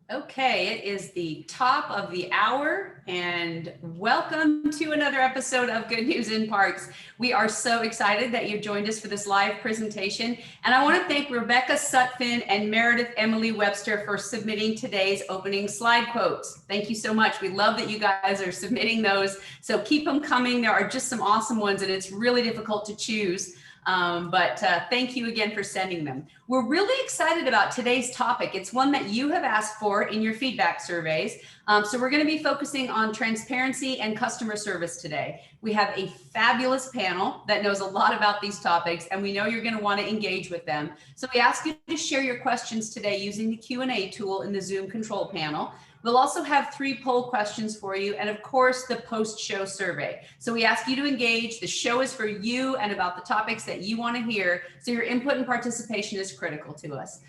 Okay, it is the top of the hour, and welcome to another episode of Good News in Parks. We are so excited that you joined us for this live presentation, and I want to thank Rebecca Sutphin and Meredith Emily Webster for submitting today's opening slide quotes. Thank you so much. We love that you guys are submitting those, so keep them coming. There are just some awesome ones, and it's really difficult to choose. But thank you again for sending them. We're really excited about today's topic. It's one that you have asked for in your feedback surveys. So we're going to be focusing on transparency and customer service today. We have a fabulous panel that knows a lot about these topics, and we know you're going to want to engage with them. So we ask you to share your questions today using the Q&A tool in the Zoom control panel. We'll also have 3 poll questions for you, and of course, the post-show survey. So we ask you to engage. The show is for you and about the topics that you want to hear. So your input and participation is critical to us.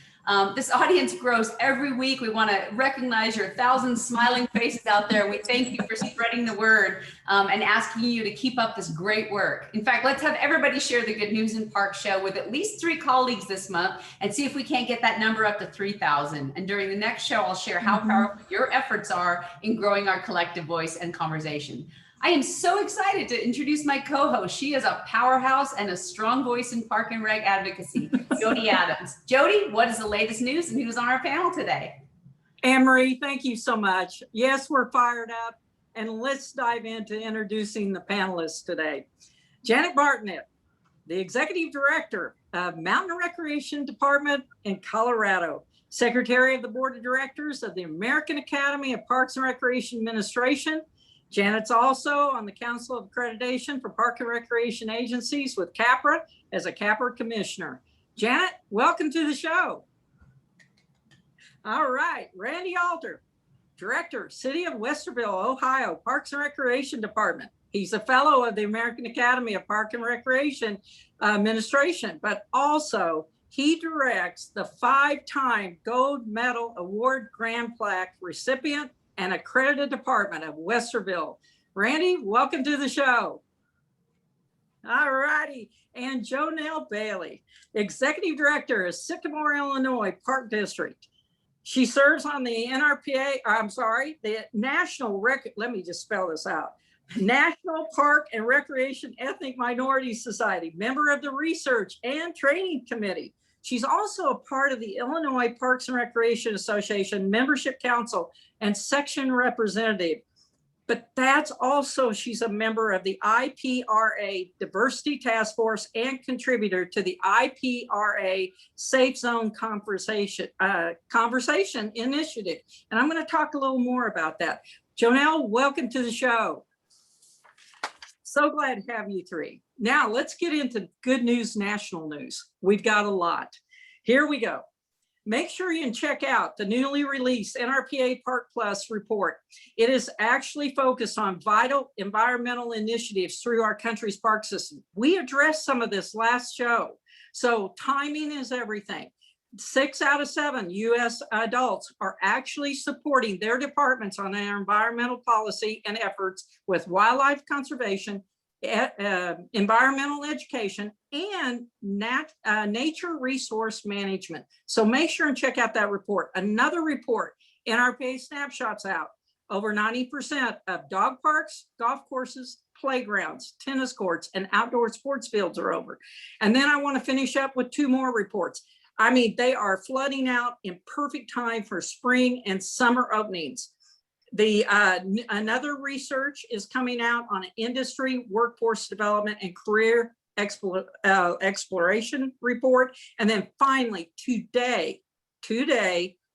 This audience grows every week. We want to recognize your 1,000 smiling faces out there. We thank you for spreading the word and asking you to keep up this great work. In fact, let's have everybody share the Good News in Park show with at least 3 colleagues this month and see if we can't get that number up to 3,000. And during the next show, I'll share how powerful your efforts are in growing our collective voice and conversation. I am so excited to introduce my co-host. She is a powerhouse and a strong voice in park and rec advocacy, Jody Adams. Jody, what is the latest news and who's on our panel today? Anne-Marie, thank you so much. Yes, we're fired up, and let's dive into introducing the panelists today. Janet Bartnik, the Executive Director of Mountain Recreation Department in Colorado, Secretary of the Board of Directors of the American Academy of Parks and Recreation Administration. Janet's also on the Council of Accreditation for Park and Recreation Agencies with CAPRA as a CAPRA Commissioner. Janet, welcome to the show. All right, Randy Auler, Director, City of Westerville, Ohio, Parks and Recreation Department. He's a fellow of the American Academy of Park and Recreation Administration, but also he directs the 5-time Gold Medal Award Grand Plaque recipient and accredited department of Westerville. Randy, welcome to the show. All righty, and Jonelle Bailey, Executive Director of Sycamore, Illinois Park District. She serves on the the National Park and Recreation Ethnic Minority Society, member of the Research and Training Committee. She's also a part of the Illinois Parks and Recreation Association Membership Council and section representative. But that's also, she's a member of the IPRA Diversity Task Force and contributor to the IPRA Safe Zone Conversation Initiative. And I'm going to talk a little more about that. Jonelle, welcome to the show. So glad to have you 3. Now let's get into good news, national news. We've got a lot. Here we go. Make sure you can check out the newly released NRPA Park Plus report. It is actually focused on vital environmental initiatives through our country's park system. We addressed some of this last show. So timing is everything. 6 out of 7 U.S. adults are actually supporting their departments on their environmental policy and efforts with wildlife conservation, environmental education, and nature resource management. So make sure and check out that report. Another report, NRPA Snapshots out. Over 90% of dog parks, golf courses, playgrounds, tennis courts, and outdoor sports fields are over. And then I want to finish up with 2 more reports. I mean, they are flooding out in perfect time for spring and summer openings. Another research is coming out on an industry, workforce development, and career exploration report. And then finally, today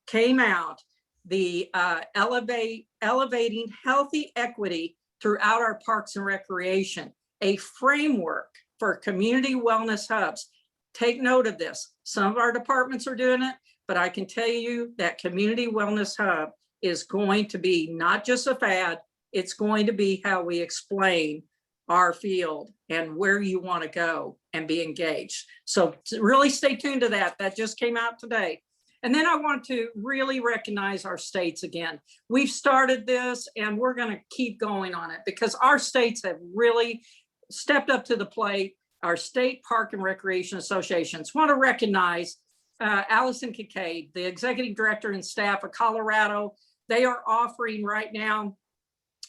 came out the elevating healthy equity throughout our parks and recreation, a framework for community wellness hubs. Take note of this. Some of our departments are doing it, but I can tell you that Community Wellness Hub is going to be not just a fad, it's going to be how we explain our field and where you want to go and be engaged. So really stay tuned to that. That just came out today. And then I want to really recognize our states again. We've started this and we're going to keep going on it because our states have really stepped up to the plate. Our state park and recreation associations want to recognize Allison Kincaid, the executive director and staff of Colorado. They are offering right now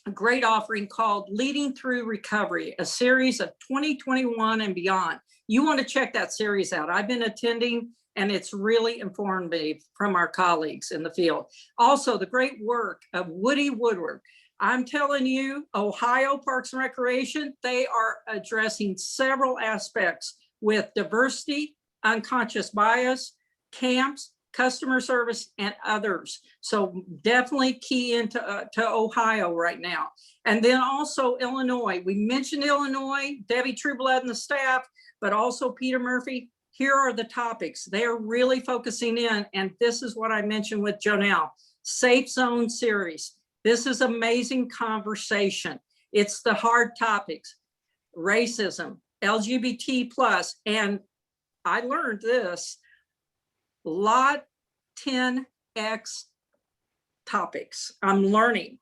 a great offering called Leading Through Recovery, a series of 2021 and beyond. You want to check that series out. I've been attending, and it's really informed me from our colleagues in the field. Also, the great work of Woody Woodward. I'm telling you, Ohio Parks and Recreation, they are addressing several aspects with diversity, unconscious bias, camps, customer service, and others. So definitely key into to Ohio right now. And then also Illinois. We mentioned Illinois, Debbie Trueblood and the staff, but also Peter Murphy. Here are the topics. They are really focusing in, and this is what I mentioned with Jonelle, Safe Zone series. This is amazing conversation. It's the hard topics, racism, LGBT plus, and I learned this, lot 10X topics. I'm learning.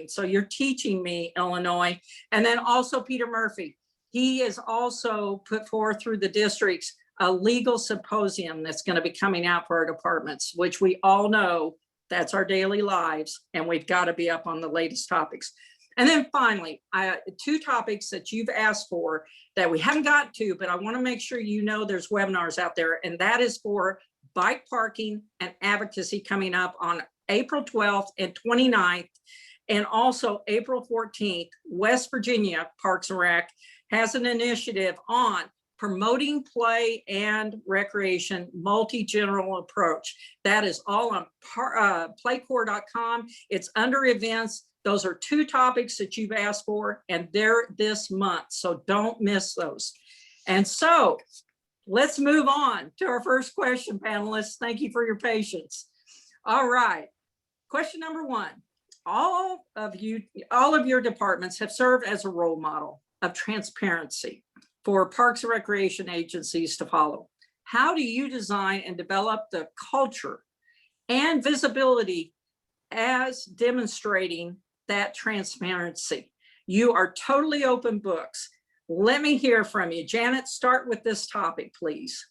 So you're teaching me, Illinois. And then also Peter Murphy. He is also put forth through the districts a legal symposium that's going to be coming out for our departments, which we all know that's our daily lives, and we've got to be up on the latest topics. And then finally, two topics that you've asked for that we haven't got to, but I want to make sure you know there's webinars out there, and that is for bike parking and advocacy coming up on April 12th and 29th, and also April 14th. West Virginia Parks and Rec has an initiative on promoting play and recreation, multi-general approach. That is all on playcore.com. It's under events. Those are two topics that you've asked for, and they're this month, so don't miss those. And so let's move on to our first question, panelists. Thank you for your patience. All right, question number one. All of your departments have served as a role model of transparency for parks and recreation agencies to follow. How do you design and develop the culture and visibility as demonstrating that transparency? You are totally open books. Let me hear from you. Janet, start with this topic, please.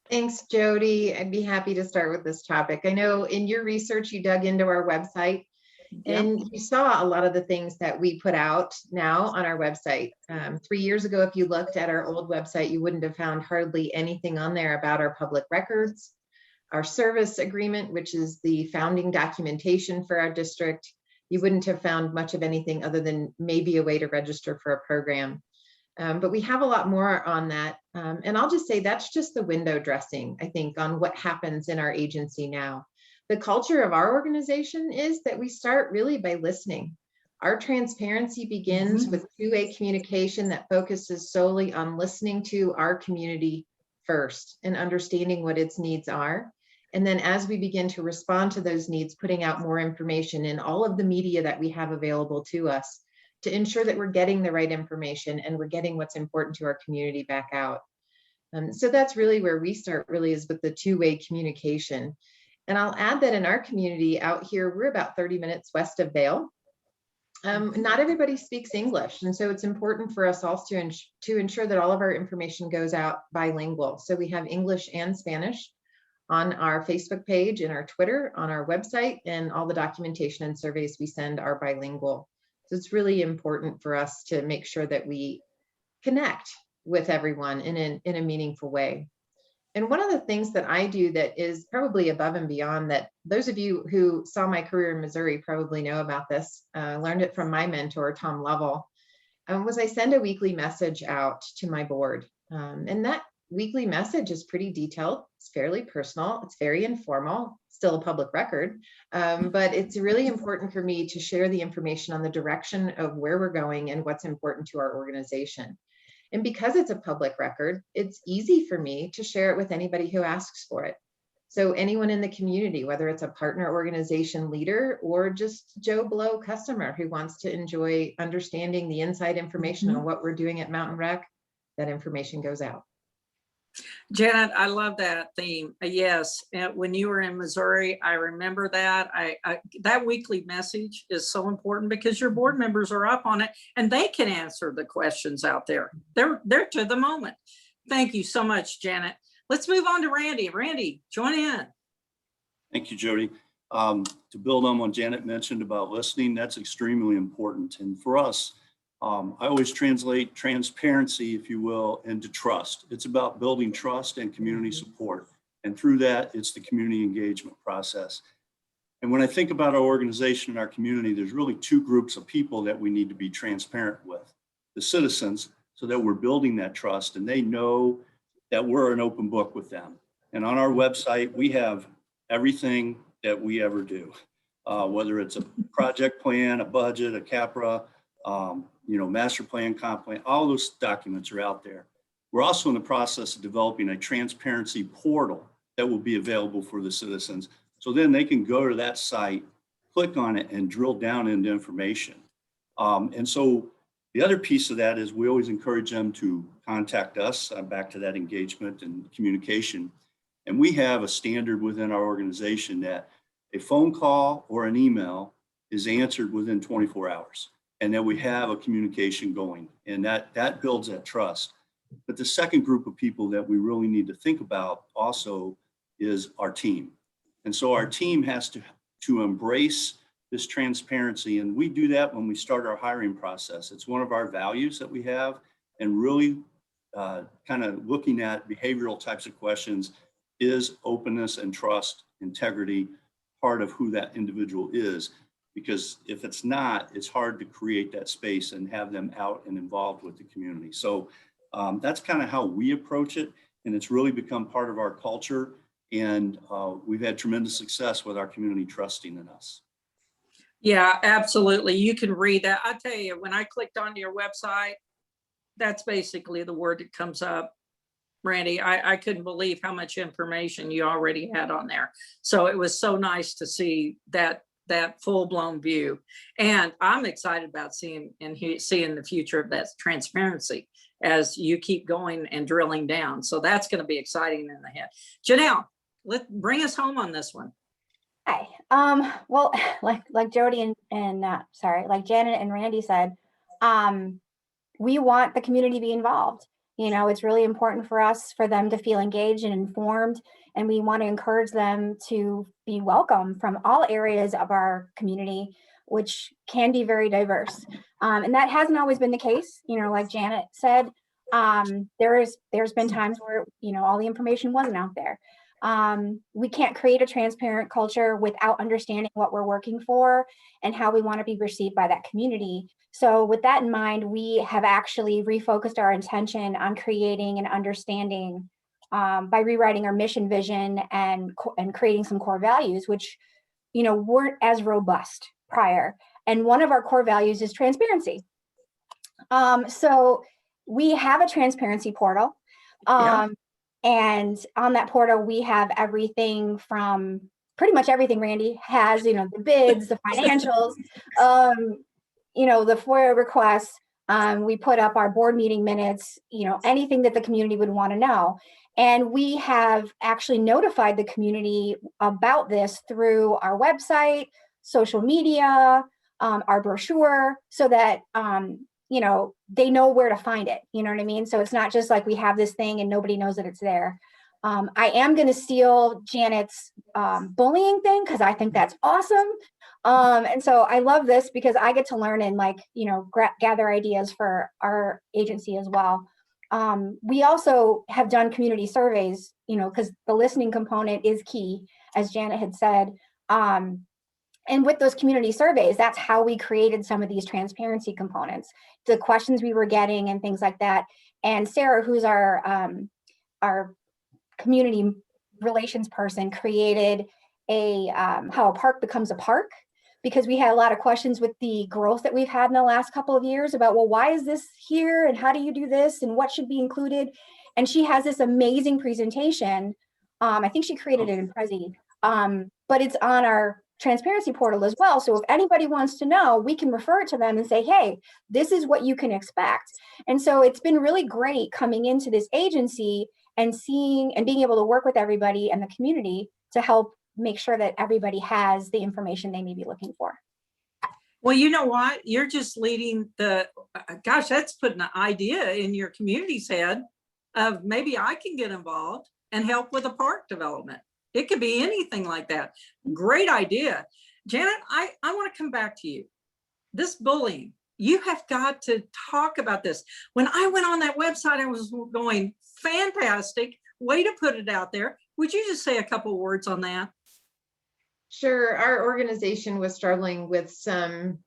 Thanks, Jody. I'd be happy to start with this topic. I know in your research, you dug into our website. And you saw a lot of the things that we put out now on our website. 3 years ago, if you looked at our old website, you wouldn't have found hardly anything on there about our public records, our service agreement, which is the founding documentation for our district. You wouldn't have found much of anything other than maybe a way to register for a program. But we have a lot more on that. And I'll just say that's just the window dressing, I think, on what happens in our agency now. The culture of our organization is that we start really by listening. Our transparency begins with two-way communication that focuses solely on listening to our community first and understanding what its needs are. And then as we begin to respond to those needs, putting out more information in all of the media that we have available to us to ensure that we're getting the right information and we're getting what's important to our community back out. So that's really where we start, really, is with the two-way communication. And I'll add that in our community out here, we're about 30 minutes west of Vail. Not everybody speaks English. And so it's important for us also to ensure that all of our information goes out bilingual. So we have English and Spanish on our Facebook page and our Twitter, on our website, and all the documentation and surveys we send are bilingual. So it's really important for us to make sure that we connect with everyone in a meaningful way. And one of the things that I do that is probably above and beyond that, those of you who saw my career in Missouri probably know about this, learned it from my mentor, Tom Lovell, was I send a weekly message out to my board. And that weekly message is pretty detailed. It's fairly personal. It's very informal, still a public record. But it's really important for me to share the information on the direction of where we're going and what's important to our organization. And because it's a public record, it's easy for me to share it with anybody who asks for it. So anyone in the community, whether it's a partner organization leader or just Joe Blow customer who wants to enjoy understanding the inside information on what we're doing at Mountain Rec, that information goes out. Janet, I love that theme. Yes, when you were in Missouri, I remember that. That weekly message is so important because your board members are up on it and they can answer the questions out there. They're to the moment. Thank you so much, Janet. Let's move on to Randy. Randy, join in. Thank you, Jody. To build on what Janet mentioned about listening, that's extremely important. And for us, I always translate transparency, if you will, into trust. It's about building trust and community support. And through that, it's the community engagement process. And when I think about our organization and our community, there's really two groups of people that we need to be transparent with. The citizens, so that we're building that trust and they know that we're an open book with them. And on our website, we have everything that we ever do, whether it's a project plan, a budget, a CAPRA, master plan, comp plan, all those documents are out there. We're also in the process of developing a transparency portal that will be available for the citizens. So then they can go to that site, click on it and drill down into information. And so the other piece of that is we always encourage them to contact us, back to that engagement and communication. And we have a standard within our organization that a phone call or an email is answered within 24 hours and that we have a communication going, and that builds that trust. But the second group of people that we really need to think about also is our team. And so our team has to embrace this transparency, and we do that when we start our hiring process. It's one of our values that we have, and really kind of looking at behavioral types of questions. Is openness and trust, integrity part of who that individual is? Because if it's not, it's hard to create that space and have them out and involved with the community. So that's kind of how we approach it. And it's really become part of our culture. And we've had tremendous success with our community trusting in us. Yeah, absolutely. You can read that. I tell you, when I clicked on your website, that's basically the word that comes up. Randy, I couldn't believe how much information you already had on there. So it was so nice to see that full-blown view. And I'm excited about seeing the future of that transparency as you keep going and drilling down. So that's going to be exciting in the head. Jonelle, bring us home on this one. Hi. Well, like Jody like Janet and Randy said, we want the community to be involved. It's really important for us, for them to feel engaged and informed, and we want to encourage them to be welcome from all areas of our community, which can be very diverse. And that hasn't always been the case. Like Janet said, there's been times where, all the information wasn't out there. We can't create a transparent culture without understanding what we're working for and how we want to be received by that community. So with that in mind, we have actually refocused our intention on creating an understanding by rewriting our mission, vision, and creating some core values, which, weren't as robust prior. And one of our core values is transparency. So we have a transparency portal. And on that portal, we have everything from pretty much everything Randy has, the bids, the financials, the FOIA requests. We put up our board meeting minutes, anything that the community would want to know. And we have actually notified the community about this through our website, social media, our brochure, so that, they know where to find it. You know what I mean? So it's not just like we have this thing and nobody knows that it's there. I am going to steal Janet's bullying thing because I think that's awesome. And so I love this because I get to learn and gather ideas for our agency as well. We also have done community surveys, because the listening component is key, as Janet had said. And with those community surveys, that's how we created some of these transparency components, the questions we were getting and things like that. And Sarah, who's our community relations person, created how a park becomes a park, because we had a lot of questions with the growth that we've had in the last couple of years about, well, why is this here and how do you do this and what should be included? And she has this amazing presentation. I think she created it in Prezi, but it's on our transparency portal as well. So if anybody wants to know, we can refer it to them and say, hey, this is what you can expect. And so it's been really great coming into this agency and seeing and being able to work with everybody and the community to help make sure that everybody has the information they may be looking for. Well, you know what? You're just leading gosh, that's putting an idea in your community's head of maybe I can get involved. and help with a park development. It could be anything like that. Great idea. Janet, I want to come back to you. This bullying, you have got to talk about this. When I went on that website, I was going, fantastic way to put it out there. Would you just say a couple words on that? Sure. Our organization was struggling with some,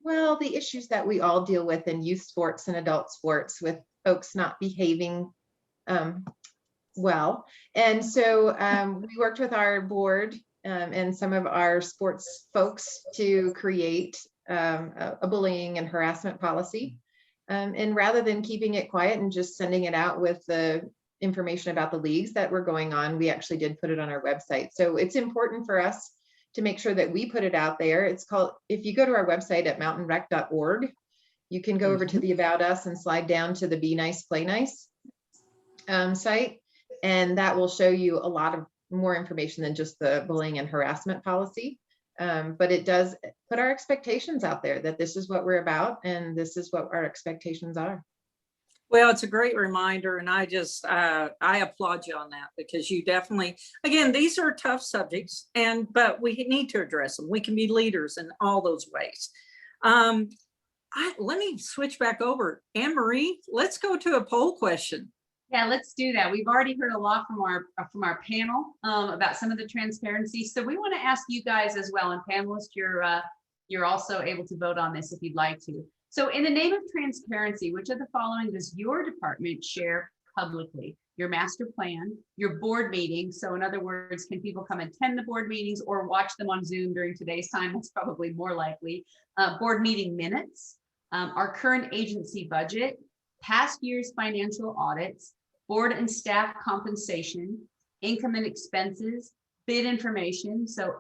well, the issues that we all deal with in youth sports and adult sports, with folks not behaving well. And so we worked with our board and some of our sports folks to create a bullying and harassment policy. And rather than keeping it quiet and just sending it out with the information about the leagues that were going on, we actually did put it on our website. So it's important for us to make sure that we put it out there. It's called, if you go to our website at mountainrec.org, you can go over to the About Us and slide down to the Be Nice, Play Nice site. And that will show you a lot of more information than just the bullying and harassment policy. But it does put our expectations out there that this is what we're about and this is what our expectations are. Well, it's a great reminder, and I applaud you on that, because you definitely, again, these are tough subjects, but we need to address them. We can be leaders in all those ways. Let me switch back over. Anne Marie, let's go to a poll question. Yeah, let's do that. We've already heard a lot from our panel about some of the transparency. So we want to ask you guys as well, and panelists, you're also able to vote on this if you'd like to. So in the name of transparency, which of the following does your department share publicly? Your master plan, your board meetings. So in other words, can people come attend the board meetings or watch them on Zoom during today's time? That's probably more likely. Board meeting minutes, our current agency budget, past year's financial audits, board and staff compensation, income and expenses, bid information. So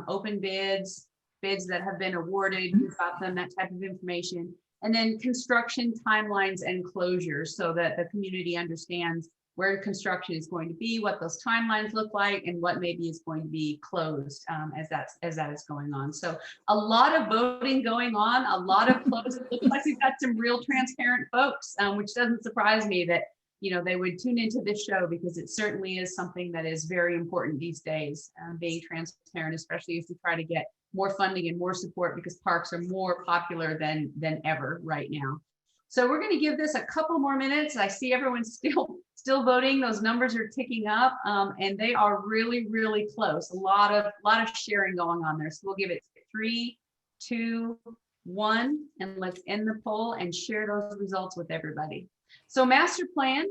open bids, bids that have been awarded, who's got them, that type of information. And then construction timelines and closures, so that the community understands where construction is going to be, what those timelines look like, and what maybe is going to be closed as that is going on. So a lot of voting going on, a lot of close. It looks like we've got some real transparent folks, which doesn't surprise me that they would tune into this show, because it certainly is something that is very important these days, being transparent, especially as we try to get more funding and more support, because parks are more popular than ever right now. So we're going to give this a couple more minutes. I see everyone's still voting. Those numbers are ticking up, and they are really, really close. A lot of sharing going on there. So we'll give it 3, 2, 1, and let's end the poll and share those results with everybody. So master plan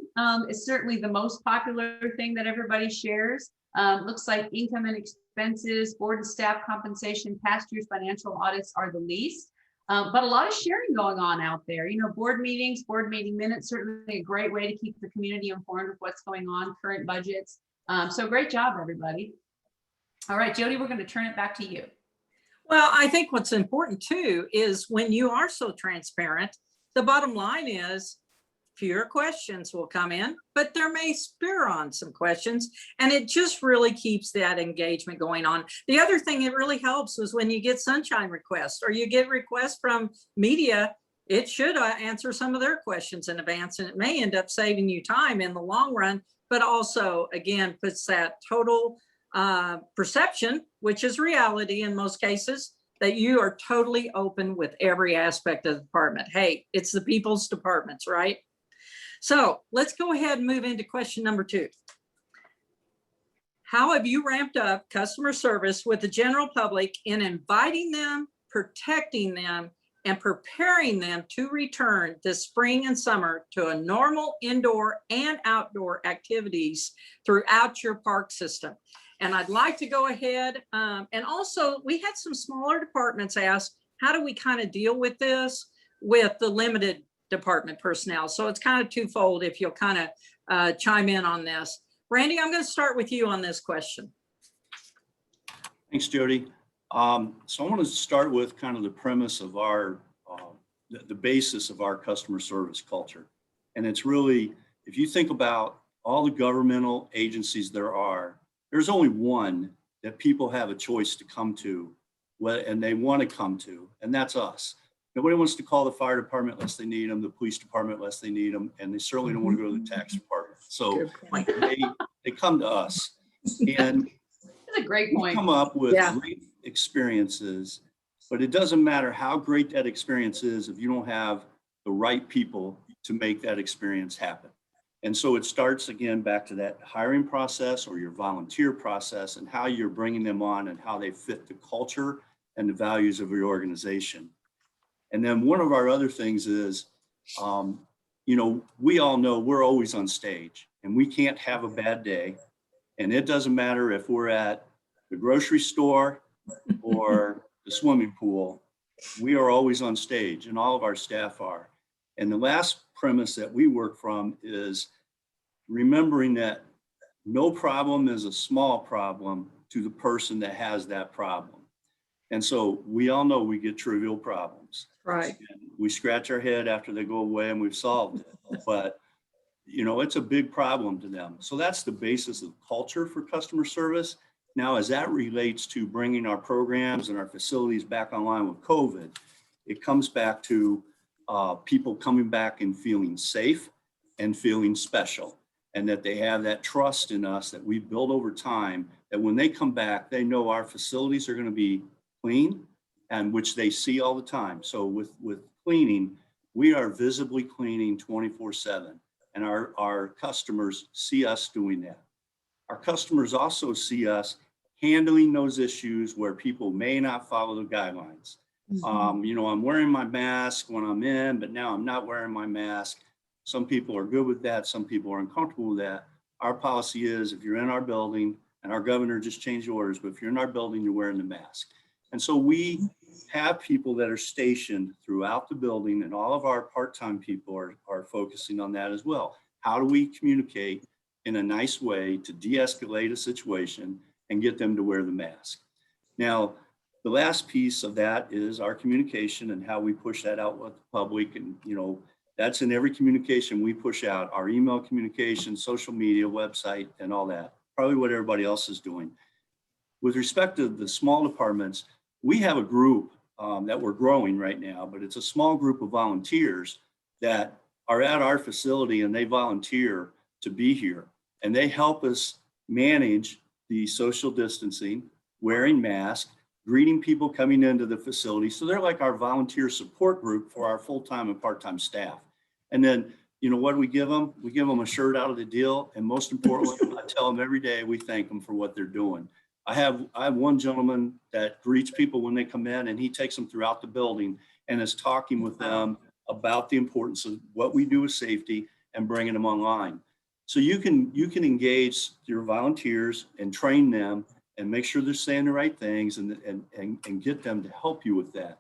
is certainly the most popular thing that everybody shares. Looks like income and expenses, board and staff compensation, past year's financial audits are the least. But a lot of sharing going on out there. Board meetings, board meeting minutes, certainly a great way to keep the community informed of what's going on, current budgets. So great job, everybody. All right, Jody, we're going to turn it back to you. Well, I think what's important too is when you are so transparent, the bottom line is fewer questions will come in, but there may spur on some questions, and it just really keeps that engagement going on. The other thing it really helps is when you get sunshine requests or you get requests from media, it should answer some of their questions in advance, and it may end up saving you time in the long run, but also, again, puts that total perception, which is reality in most cases, that you are totally open with every aspect of the department. Hey, it's the people's departments, right? So let's go ahead and move into question number 2. How have you ramped up customer service with the general public in inviting them, protecting them, and preparing them to return this spring and summer to a normal indoor and outdoor activities throughout your park system? And I'd like to go ahead and also we had some smaller departments ask, how do we kind of deal with this with the limited department personnel? So it's kind of twofold if you'll kind of chime in on this. Randy, I'm going to start with you on this question. Thanks, Jody. So I want to start with kind of the premise of our, the basis of our customer service culture. And it's really, if you think about all the governmental agencies there's only one that people have a choice to come to, and they want to come to, and that's us. Nobody wants to call the fire department unless they need them, the police department unless they need them, and they certainly don't want to go to the tax department. So They come to us. And That's a great we point. come up with Yeah. great experiences, but it doesn't matter how great that experience is if you don't have the right people to make that experience happen. And so it starts again back to that hiring process or your volunteer process and how you're bringing them on and how they fit the culture and the values of your organization. And then one of our other things is, we all know we're always on stage and we can't have a bad day. And it doesn't matter if we're at the grocery store or the swimming pool, we are always on stage and all of our staff are. And the last premise that we work from is remembering that no problem is a small problem to the person that has that problem. And so we all know we get trivial problems. Right. And we scratch our head after they go away and we've solved it. But, it's a big problem to them. So that's the basis of culture for customer service. Now, as that relates to bringing our programs and our facilities back online with COVID, it comes back to people coming back and feeling safe and feeling special, and that they have that trust in us that we've built over time, that when they come back, they know our facilities are going to be clean, and which they see all the time. So with cleaning, we are visibly cleaning 24/7, and our customers see us doing that. Our customers also see us handling those issues where people may not follow the guidelines. I'm wearing my mask when I'm in, but now I'm not wearing my mask. Some people are good with that. Some people are uncomfortable with that. Our policy is if you're in our building, and our governor just changed orders, but if you're in our building, you're wearing the mask. And so we have people that are stationed throughout the building, and all of our part-time people are focusing on that as well. How do we communicate in a nice way to de-escalate a situation and get them to wear the mask? Now, the last piece of that is our communication and how we push that out with the public. And, that's in every communication we push out, our email communication, social media, website, and all that, probably what everybody else is doing. With respect to the small departments, we have a group that we're growing right now, but it's a small group of volunteers that are at our facility and they volunteer to be here. And they help us manage the social distancing, wearing masks, greeting people coming into the facility. So they're like our volunteer support group for our full-time and part-time staff. And then, what do we give them? We give them a shirt out of the deal. And most importantly, I tell them every day, we thank them for what they're doing. I have one gentleman that greets people when they come in, and he takes them throughout the building and is talking with them about the importance of what we do with safety and bringing them online. So you can engage your volunteers and train them and make sure they're saying the right things and get them to help you with that.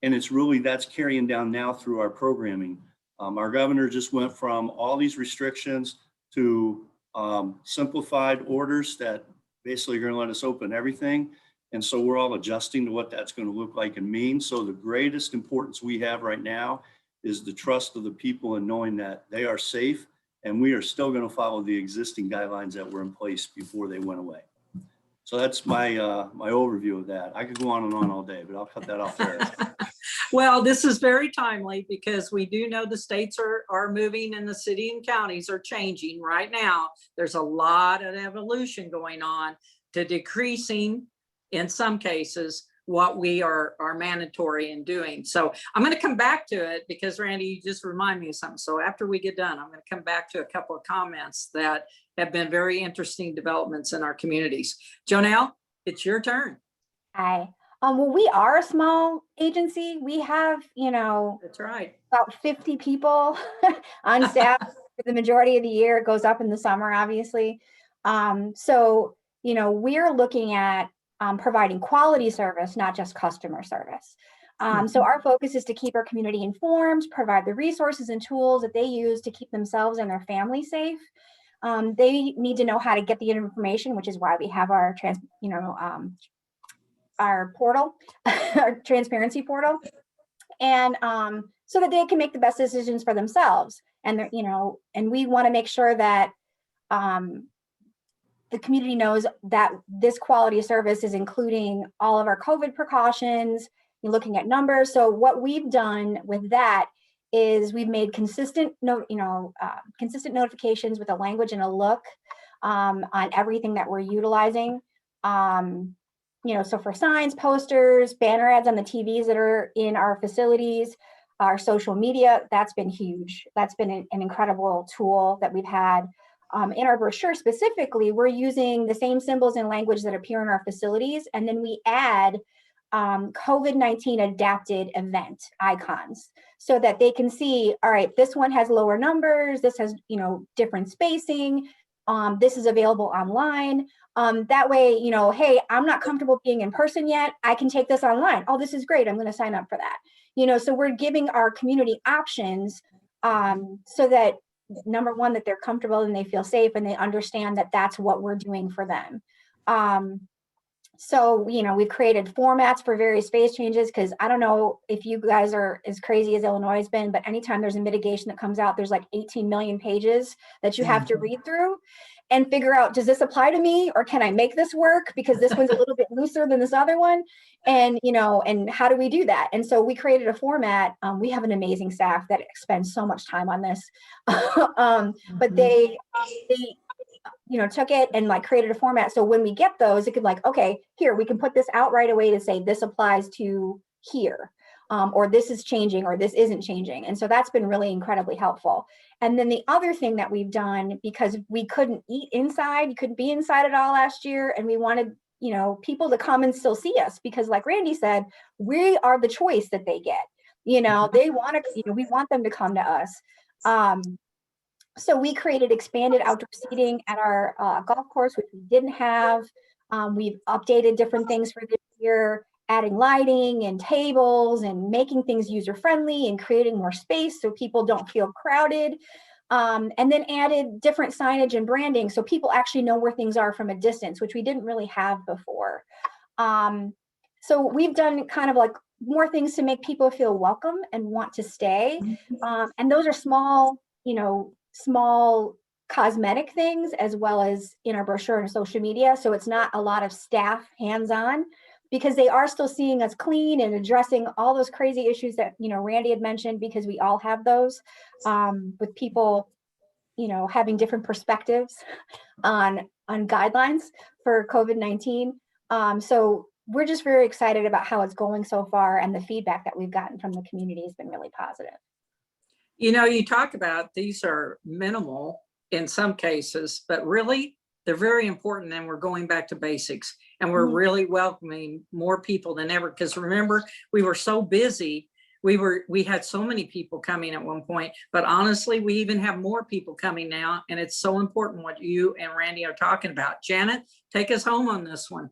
And it's really, that's carrying down now through our programming. Our governor just went from all these restrictions to simplified orders that basically are going to let us open everything. And so we're all adjusting to what that's going to look like and mean. So the greatest importance we have right now is the trust of the people and knowing that they are safe, and we are still going to follow the existing guidelines that were in place before they went away. So that's my my overview of that. I could go on and on all day, but I'll cut that off there. Well, this is very timely because we do know the states are moving and the city and counties are changing right now. There's a lot of evolution going on to decreasing, in some cases, what we are mandatory in doing. So I'm going to come back to it because Randy, you just remind me of something. So after we get done, I'm going to come back to a couple of comments that have been very interesting developments in our communities. Jonelle, it's your turn. Hi. Well, we are a small agency. We have, That's right. about 50 people on staff for the majority of the year. It goes up in the summer, obviously. So, we're looking at providing quality service, not just customer service. So our focus is to keep our community informed, provide the resources and tools that they use to keep themselves and their family safe. They need to know how to get the information, which is why we have our our portal, our transparency portal, and so that they can make the best decisions for themselves. And and we want to make sure that the community knows that this quality of service is including all of our COVID precautions, looking at numbers. So what we've done with that is we've made consistent notifications with a language and a look on everything that we're utilizing. So for signs, posters, banner ads on the TVs that are in our facilities, our social media, that's been huge. That's been an incredible tool that we've had. In our brochure specifically, we're using the same symbols and language that appear in our facilities, and then we add COVID-19 adapted event icons so that they can see, all right, this one has lower numbers, this has, different spacing, this is available online. That way, hey, I'm not comfortable being in person yet. I can take this online. Oh, this is great. I'm going to sign up for that. So we're giving our community options so that, number one, that they're comfortable and they feel safe and they understand that that's what we're doing for them. So, we've created formats for various phase changes, because I don't know if you guys are as crazy as Illinois has been, but anytime there's a mitigation that comes out, there's like 18 million pages that you have to read through and figure out, does this apply to me, or can I make this work because this one's a little bit looser than this other one? And, and how do we do that? And so we created a format. We have an amazing staff that spends so much time on this, but they took it and created a format. So when we get those, it could okay, here, we can put this out right away to say this applies to here, or this is changing, or this isn't changing. And so that's been really incredibly helpful. And then the other thing that we've done, because we couldn't eat inside, you couldn't be inside at all last year, and we wanted, people to come and still see us, because like Randy said, we are the choice that they get. They want to, we want them to come to us. So we created expanded outdoor seating at our golf course, which we didn't have. We've updated different things for this year, adding lighting and tables and making things user-friendly and creating more space so people don't feel crowded. And then added different signage and branding so people actually know where things are from a distance, which we didn't really have before. So we've done kind of more things to make people feel welcome and want to stay. And those are small cosmetic things, as well as in our brochure and social media. So it's not a lot of staff hands-on, because they are still seeing us clean and addressing all those crazy issues that, Randy had mentioned, because we all have those, with people, having different perspectives on guidelines for COVID-19. So we're just very excited about how it's going so far, and the feedback that we've gotten from the community has been really positive. You talk about these are minimal in some cases, but really they're very important, and we're going back to basics, and we're really welcoming more people than ever. Because remember, we were so busy. We had so many people coming at one point, but honestly, we even have more people coming now, and it's so important what you and Randy are talking about. Janet, take us home on this one.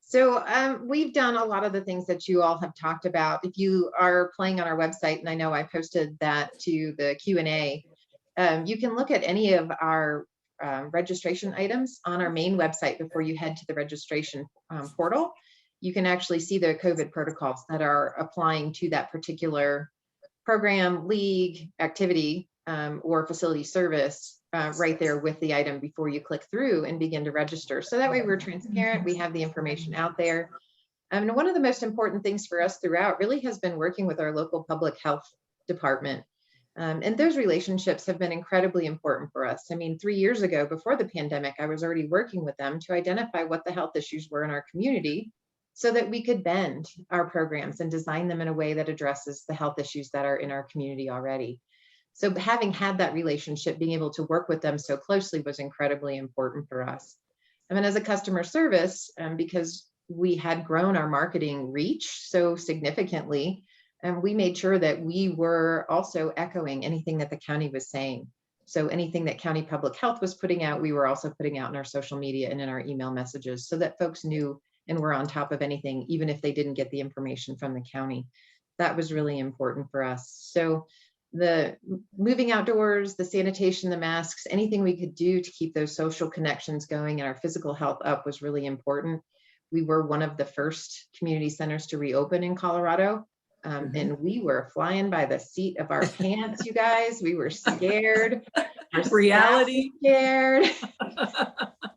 So we've done a lot of the things that you all have talked about. If you are playing on our website, and I know I posted that to the Q&A, you can look at any of our registration items on our main website before you head to the registration portal. You can actually see the COVID protocols that are applying to that particular program, league, activity, or facility service right there with the item before you click through and begin to register. So that way we're transparent, we have the information out there. And one of the most important things for us throughout really has been working with our local public health department. And those relationships have been incredibly important for us. I mean, 3 years ago, before the pandemic, I was already working with them to identify what the health issues were in our community so that we could bend our programs and design them in a way that addresses the health issues that are in our community already. So having had that relationship, being able to work with them so closely was incredibly important for us. And then as a customer service, because we had grown our marketing reach so significantly, and we made sure that we were also echoing anything that the county was saying. So anything that county public health was putting out, we were also putting out in our social media and in our email messages so that folks knew and were on top of anything, even if they didn't get the information from the county. That was really important for us. So the moving outdoors, the sanitation, the masks, anything we could do to keep those social connections going and our physical health up was really important. We were one of the first community centers to reopen in Colorado. And we were flying by the seat of our pants, you guys. We were scared. Reality. Scared.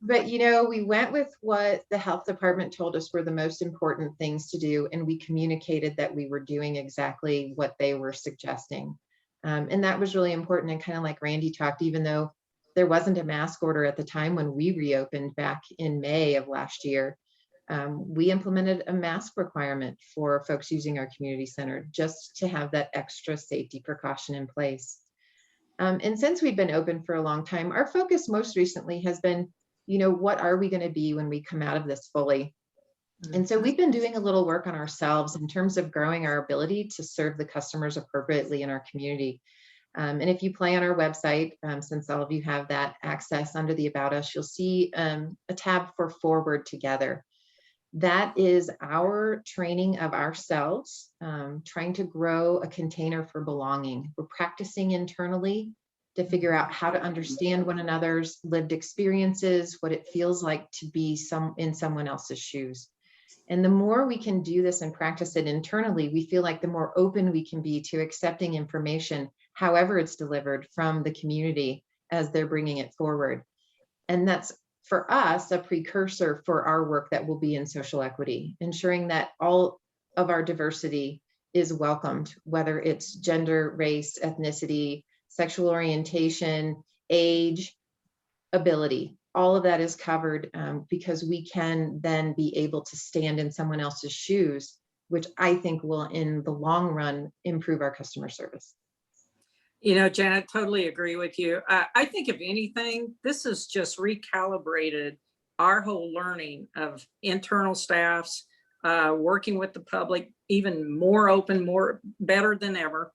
But, we went with what the health department told us were the most important things to do. And we communicated that we were doing exactly what they were suggesting. And that was really important. And kind of like Randy talked, even though there wasn't a mask order at the time when we reopened back in May of last year, we implemented a mask requirement for folks using our community center just to have that extra safety precaution in place. And since we've been open for a long time, our focus most recently has been, what are we going to be when we come out of this fully? And so we've been doing a little work on ourselves in terms of growing our ability to serve the customers appropriately in our community. And if you play on our website, since all of you have that access under the About Us, you'll see a tab for Forward Together. That is our training of ourselves, trying to grow a container for belonging. We're practicing internally to figure out how to understand one another's lived experiences, what it feels like to be in someone else's shoes. And the more we can do this and practice it internally, we feel like the more open we can be to accepting information, however it's delivered from the community as they're bringing it forward. And that's, for us, a precursor for our work that will be in social equity, ensuring that all of our diversity is welcomed, whether it's gender, race, ethnicity, sexual orientation, age, ability. All of that is covered because we can then be able to stand in someone else's shoes, which I think will, in the long run, improve our customer service. Janet, totally agree with you. I think if anything, this has just recalibrated our whole learning of internal staffs, working with the public, even more open, better than ever.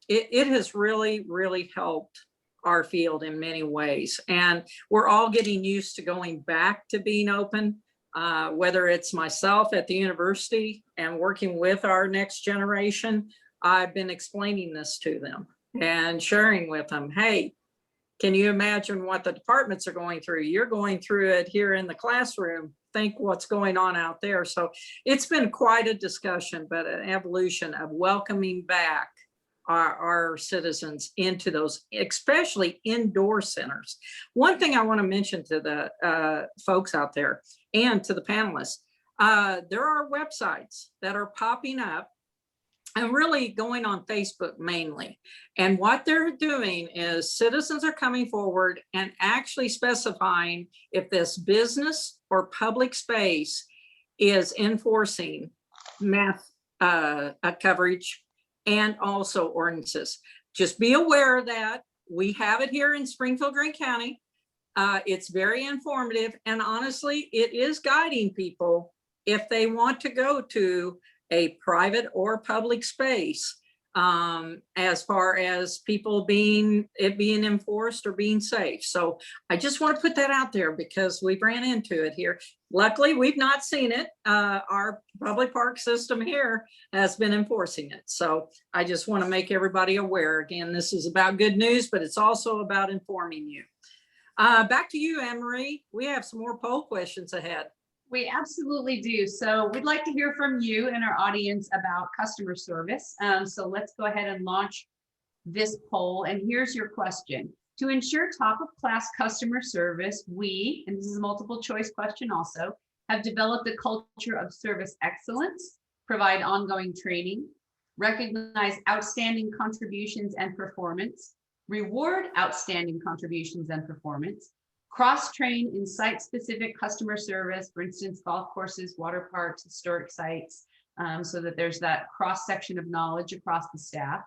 It has really, really helped our field in many ways. And we're all getting used to going back to being open, whether it's myself at the university and working with our next generation. I've been explaining this to them and sharing with them, hey, can you imagine what the departments are going through? You're going through it here in the classroom. Think what's going on out there. So it's been quite a discussion, but an evolution of welcoming back our citizens into those, especially indoor centers. One thing I want to mention to the folks out there and to the panelists, there are websites that are popping up and really going on Facebook mainly. And what they're doing is citizens are coming forward and actually specifying if this business or public space is enforcing mask coverage and also ordinances. Just be aware of that. We have it here in Springfield, Greene County. It's very informative. And honestly, it is guiding people if they want to go to a private or public space, as far as people being enforced or being safe. So I just want to put that out there because we've ran into it here. Luckily, we've not seen it. Our public park system here has been enforcing it. So I just want to make everybody aware. Again, this is about good news, but it's also about informing you. Back to you, Anne-Marie. We have some more poll questions ahead. We absolutely do. So we'd like to hear from you and our audience about customer service. So let's go ahead and launch this poll. And here's your question. To ensure top of class customer service, we, and this is a multiple choice question also, have developed a culture of service excellence, provide ongoing training, recognize outstanding contributions and performance, reward outstanding contributions and performance, cross-train in site-specific customer service, for instance, golf courses, water parks, historic sites, so that there's that cross-section of knowledge across the staff.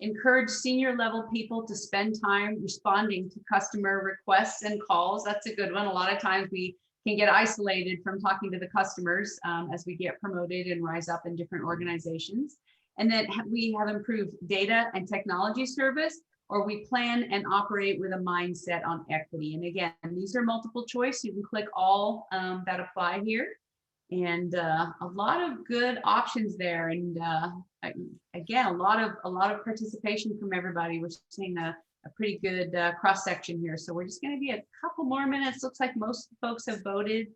Encourage senior level people to spend time responding to customer requests and calls. That's a good one. A lot of times we can get isolated from talking to the customers as we get promoted and rise up in different organizations. And then we have improved data and technology service, or we plan and operate with a mindset on equity. And again, these are multiple choice. You can click all that apply here. And a lot of good options there. And again, a lot of participation from everybody. We're seeing a pretty good cross section here. So we're just going to be a couple more minutes. Looks like most folks have voted,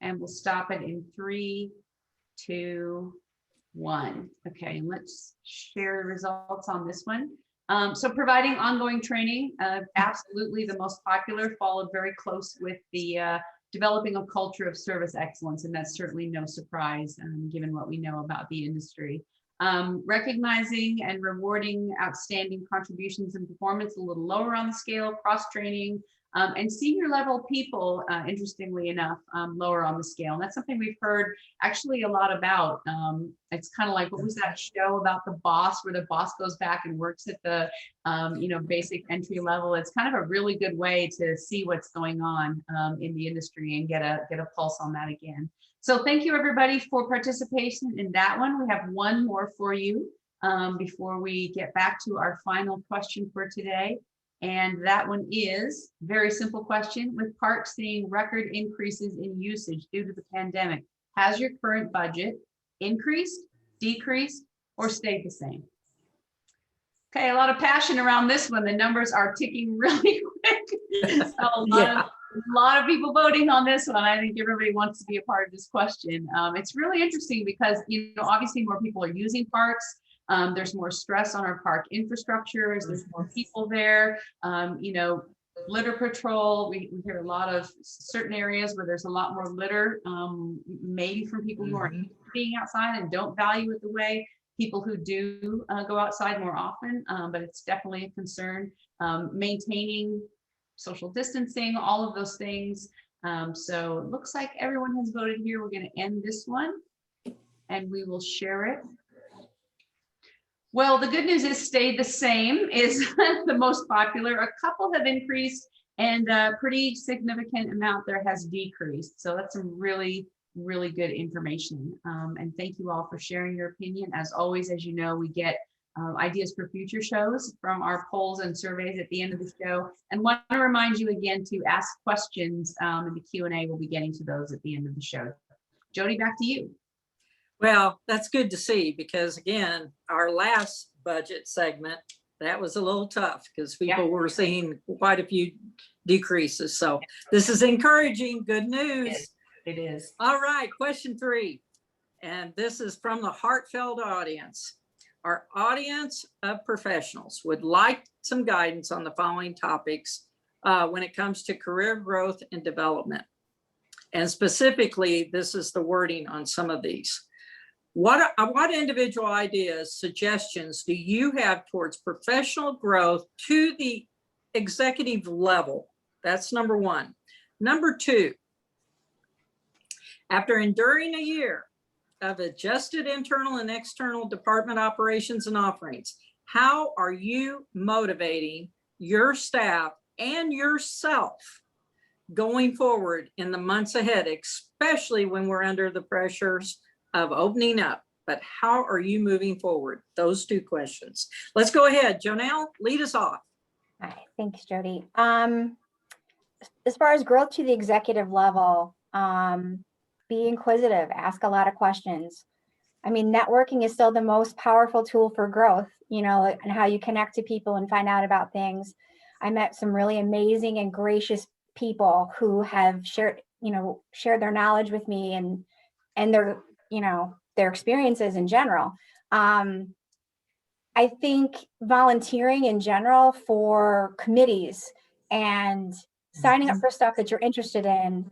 and we'll stop it in 3, 2, 1. Okay, and let's share the results on this one. So providing ongoing training, absolutely the most popular, followed very close with the developing a culture of service excellence. And that's certainly no surprise given what we know about the industry. Recognizing and rewarding outstanding contributions and performance a little lower on the scale, cross-training, and senior level people, interestingly enough, lower on the scale. And that's something we've heard actually a lot about. It's kind of like, what was that show about the boss, where the boss goes back and works at the, basic entry level. It's kind of a really good way to see what's going on in the industry and get a pulse on that again. So thank you everybody for participation in that one. We have one more for you before we get back to our final question for today. And that one is very simple question. With parks seeing record increases in usage due to the pandemic, has your current budget increased, decreased, or stayed the same? Okay, a lot of passion around this one. The numbers are ticking really quick. So a lot of people voting on this one. I think everybody wants to be a part of this question. It's really interesting because, obviously more people are using parks. There's more stress on our park infrastructures. There's more people there. Litter patrol. We hear a lot of certain areas where there's a lot more litter, maybe from people who are being outside and don't value it the way people who do go outside more often. But it's definitely a concern. Maintaining social distancing, all of those things. So it looks like everyone has voted here. We're going to end this one and we will share it. Well, the good news is stayed the same is the most popular. A couple have increased and a pretty significant amount there has decreased. So that's some really, really good information. And thank you all for sharing your opinion. As always, as you know, we get ideas for future shows from our polls and surveys at the end of the show. And want to remind you again to ask questions in the Q&A. We'll be getting to those at the end of the show. Jody, back to you. Well, that's good to see because again, our last budget segment, that was a little tough because people were seeing quite a few decreases. So this is encouraging, good news. It is. All right, question 3. And this is from the heartfelt audience. Our audience of professionals would like some guidance on the following topics when it comes to career growth and development. And specifically, this is the wording on some of these. What individual ideas, suggestions do you have towards professional growth to the executive level? That's number 1. Number 2, after enduring a year of adjusted internal and external department operations and offerings, how are you motivating your staff and yourself going forward in the months ahead, especially when we're under the pressures of opening up? But how are you moving forward? Those 2 questions. Let's go ahead. Jonelle, lead us off. All right, thanks, Jody. As far as growth to the executive level, be inquisitive, ask a lot of questions. I mean, networking is still the most powerful tool for growth, and how you connect to people and find out about things. I met some really amazing and gracious people who have shared their knowledge with me and their experiences in general. I think volunteering in general for committees and signing up for stuff that you're interested in,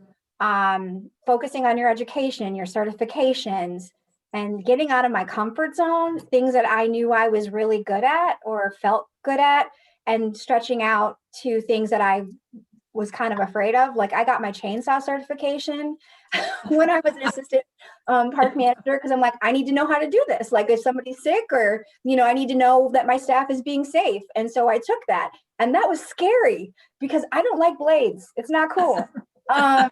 focusing on your education, your certifications, and getting out of my comfort zone, things that I knew I was really good at or felt good at, and stretching out to things that I was kind of afraid of. Like I got my chainsaw certification when I was an assistant park manager, because I'm like, I need to know how to do this. Like if somebody's sick or, I need to know that my staff is being safe. And so I took that, and that was scary because I don't like blades. It's not cool. I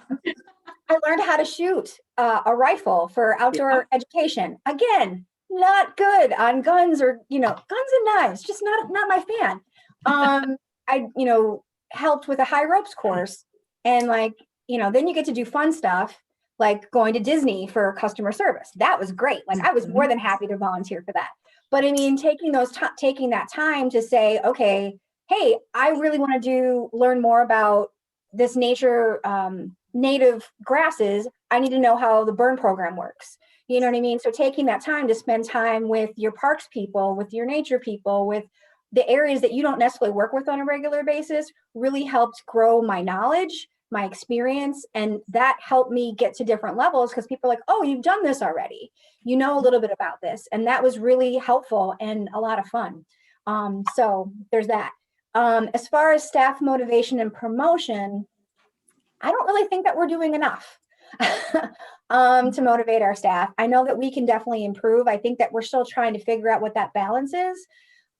learned how to shoot a rifle for outdoor education. Again, not good on guns or, guns and knives, just not my fan. I helped with a high ropes course, and then you get to do fun stuff like going to Disney for customer service. That was great. Like I was more than happy to volunteer for that. But I mean, taking that time to say, okay, hey, I really want to learn more about this nature, native grasses. I need to know how the burn program works. You know what I mean? So taking that time to spend time with your parks people, with your nature people, with the areas that you don't necessarily work with on a regular basis really helped grow my knowledge my experience. And that helped me get to different levels because people are like, oh, you've done this already. You know a little bit about this. And that was really helpful and a lot of fun. So there's that. As far as staff motivation and promotion, I don't really think that we're doing enough to motivate our staff. I know that we can definitely improve. I think that we're still trying to figure out what that balance is.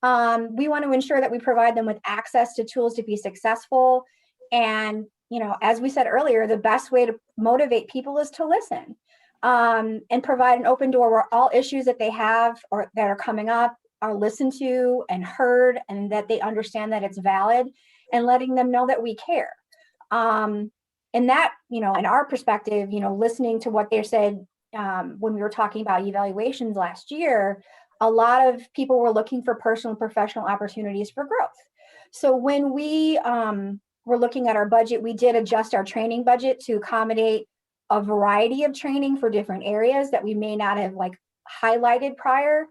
We want to ensure that we provide them with access to tools to be successful. And, you know, as we said earlier, the best way to motivate people is to listen and provide an open door where all issues that they have or that are coming up are listened to and heard, and that they understand that it's valid, and letting them know that we care. And that, you know, in our perspective, you know, listening to what they said when we were talking about evaluations last year, a lot of people were looking for personal and professional opportunities for growth. So when we were looking at our budget, we did adjust our training budget to accommodate a variety of training for different areas that we may not have like highlighted prior.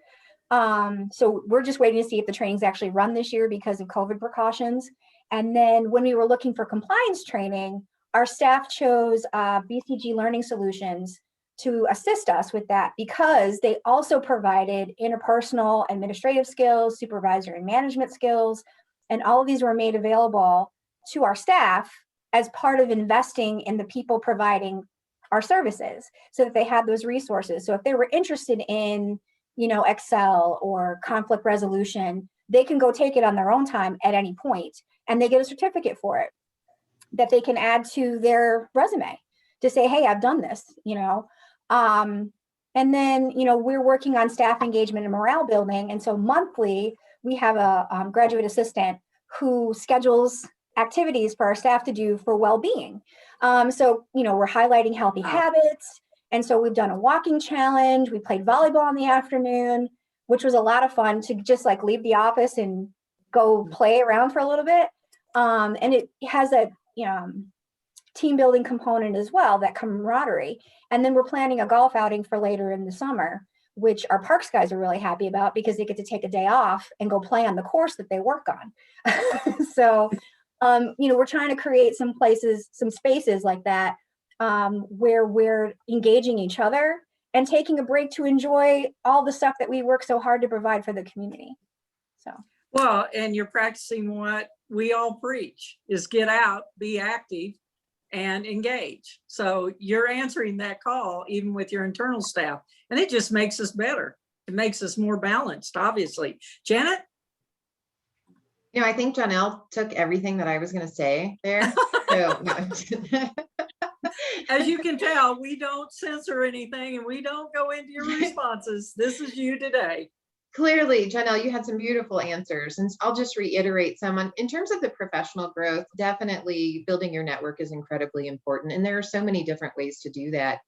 So we're just waiting to see if the trainings actually run this year because of COVID precautions. And then when we were looking for compliance training, our staff chose BCG Learning Solutions to assist us with that because they also provided interpersonal administrative skills, supervisory and management skills, and all of these were made available to our staff as part of investing in the people providing our services so that they had those resources. So if they were interested in, you know, Excel or conflict resolution, they can go take it on their own time at any point, and they get a certificate for it that they can add to their resume to say, hey, I've done this, you know. And then, you know, we're working on staff engagement and morale building. And so monthly, we have a graduate assistant who schedules activities for our staff to do for well-being. So, you know, we're highlighting healthy habits. And so we've done a walking challenge. We played volleyball in the afternoon, which was a lot of fun to just like leave the office and go play around for a little bit. And it has a team building component as well, that camaraderie. And then we're planning a golf outing for later in the summer, which our parks guys are really happy about because they get to take a day off and go play on the course that they work on. So, you know, we're trying to create some places, some spaces like that where we're engaging each other and taking a break to enjoy all the stuff that we work so hard to provide for the community. So. Well, and you're practicing what we all preach is get out, be active, and engage. So you're answering that call even with your internal staff, and it just makes us better. It makes us more balanced, obviously. Janet? You know, I think Jonelle took everything that I was going to say there. So, no. As you can tell, we don't censor anything and we don't go into your responses. This is you today. Clearly, Jonelle, you had some beautiful answers, and I'll just reiterate some. In terms of the professional growth, definitely building your network is incredibly important, and there are so many different ways to do that.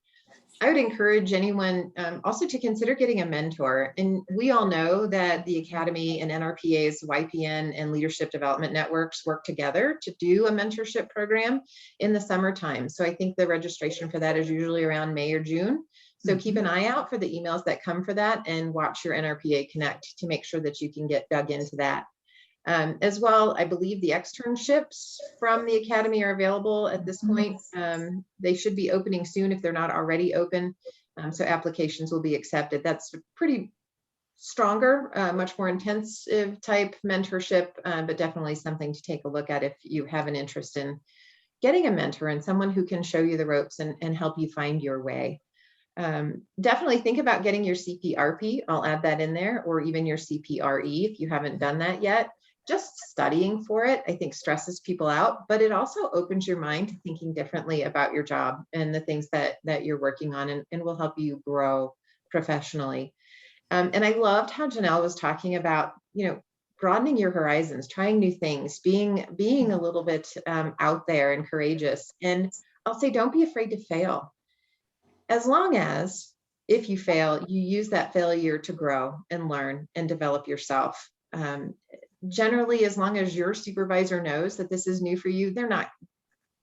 I would encourage anyone also to consider getting a mentor. And we all know that the Academy and NRPA's YPN and Leadership Development Networks work together to do a mentorship program in the summertime. So I think the registration for that is usually around May or June. So keep an eye out for the emails that come for that, and watch your NRPA Connect to make sure that you can get dug into that. As well, I believe the externships from the Academy are available at this point. They should be opening soon if they're not already open. So applications will be accepted. That's pretty stronger, much more intensive type mentorship, but definitely something to take a look at if you have an interest in getting a mentor and someone who can show you the ropes and help you find your way. Definitely think about getting your CPRP. I'll add that in there, or even your CPRE if you haven't done that yet. Just studying for it, I think, stresses people out, but it also opens your mind to thinking differently about your job and the things that you're working on, and will help you grow professionally. And I loved how Jonelle was talking about, you know, broadening your horizons, trying new things, being a little bit out there and courageous. And I'll say, don't be afraid to fail. As long as, if you fail, you use that failure to grow and learn and develop yourself. Generally, as long as your supervisor knows that this is new for you,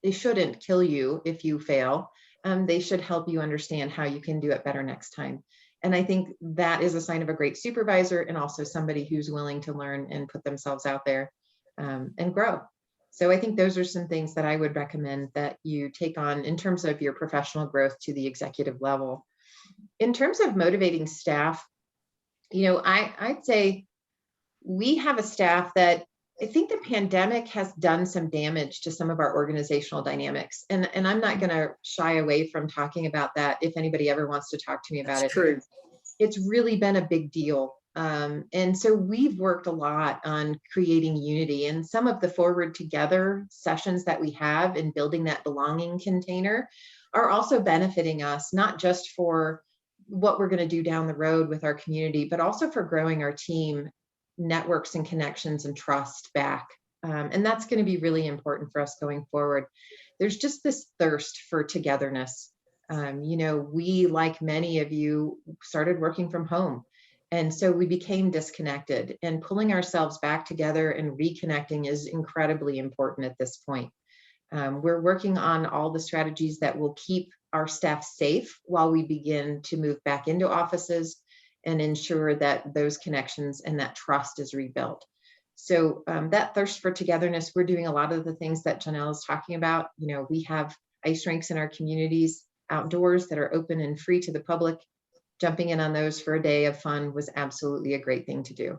they shouldn't kill you if you fail. They should help you understand how you can do it better next time. And I think that is a sign of a great supervisor, and also somebody who's willing to learn and put themselves out there and grow. So I think those are some things that I would recommend that you take on in terms of your professional growth to the executive level. In terms of motivating staff, I'd say we have a staff that I think the pandemic has done some damage to some of our organizational dynamics. And I'm not going to shy away from talking about that if anybody ever wants to talk to me about it. True. It's really been a big deal. And so we've worked a lot on creating unity, and some of the Forward Together sessions that we have in building that belonging container are also benefiting us, not just for what we're going to do down the road with our community, but also for growing our team networks and connections and trust back. And that's going to be really important for us going forward. There's just this thirst for togetherness. We, like many of you, started working from home. And so we became disconnected, and pulling ourselves back together and reconnecting is incredibly important at this point. We're working on all the strategies that will keep our staff safe while we begin to move back into offices and ensure that those connections and that trust is rebuilt. So that thirst for togetherness, we're doing a lot of the things that Jonelle is talking about. We have ice rinks in our communities outdoors that are open and free to the public. Jumping in on those for a day of fun was absolutely a great thing to do.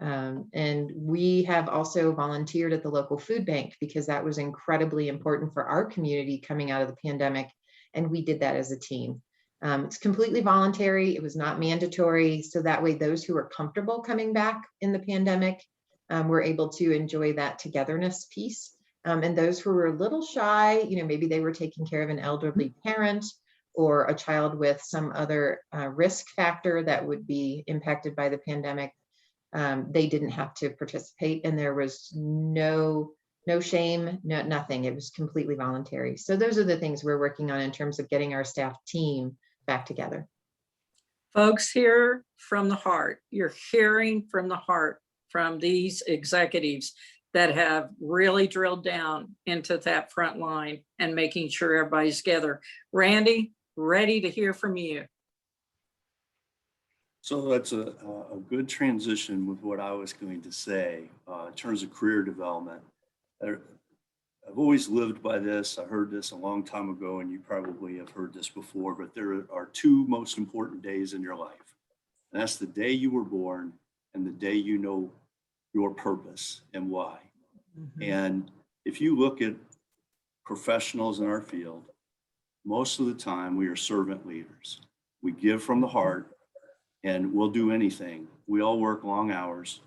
And we have also volunteered at the local food bank because that was incredibly important for our community coming out of the pandemic. And we did that as a team. It's completely voluntary. It was not mandatory. So that way, those who are comfortable coming back in the pandemic were able to enjoy that togetherness piece. And those who were a little shy, maybe they were taking care of an elderly parent or a child with some other risk factor that would be impacted by the pandemic, they didn't have to participate, and there was no shame, nothing. It was completely voluntary. So those are the things we're working on in terms of getting our staff team back together. Folks, hear from the heart. You're hearing from the heart from these executives that have really drilled down into that front line and making sure everybody's together. Randy, ready to hear from you. So that's a good transition with what I was going to say in terms of career development. I've always lived by this. I heard this a long time ago, and you probably have heard this before, but there are two most important days in your life. And that's the day you were born and the day you know your purpose and why. Mm-hmm. And if you look at professionals in our field, most of the time we are servant leaders. We give from the heart, and we'll do anything. We all work long hours.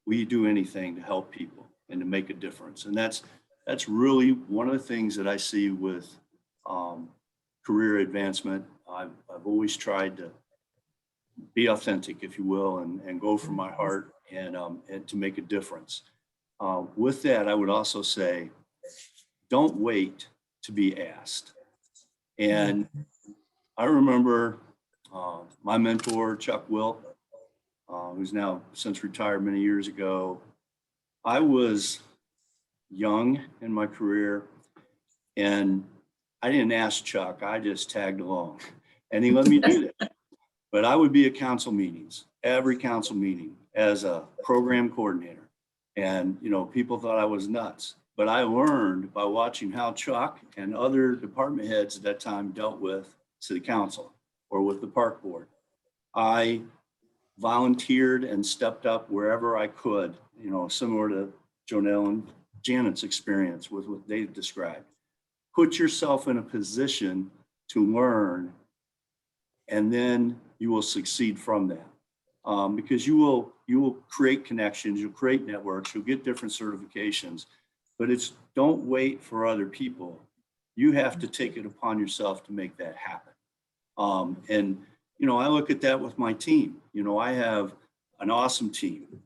We do anything to help people and to make a difference. And that's really one of the things that I see with career advancement. I've always tried to be authentic, if you will, and go from my heart and to make a difference. With that, I would also say, don't wait to be asked. And I remember my mentor, Chuck Wilt, who's now since retired many years ago. I was young in my career, and I didn't ask Chuck, I just tagged along, and he let me do that. But I would be at council meetings, every council meeting, as a program coordinator. And, people thought I was nuts. But I learned by watching how Chuck and other department heads at that time dealt with city council or with the park board. I volunteered and stepped up wherever I could, similar to Jonelle and Janet's experience with what they described. Put yourself in a position to learn, and then you will succeed from that. Because you will create connections, you'll create networks, you'll get different certifications, but don't wait for other people. You have to take it upon yourself to make that happen. And I look at that with my team. I have an awesome team,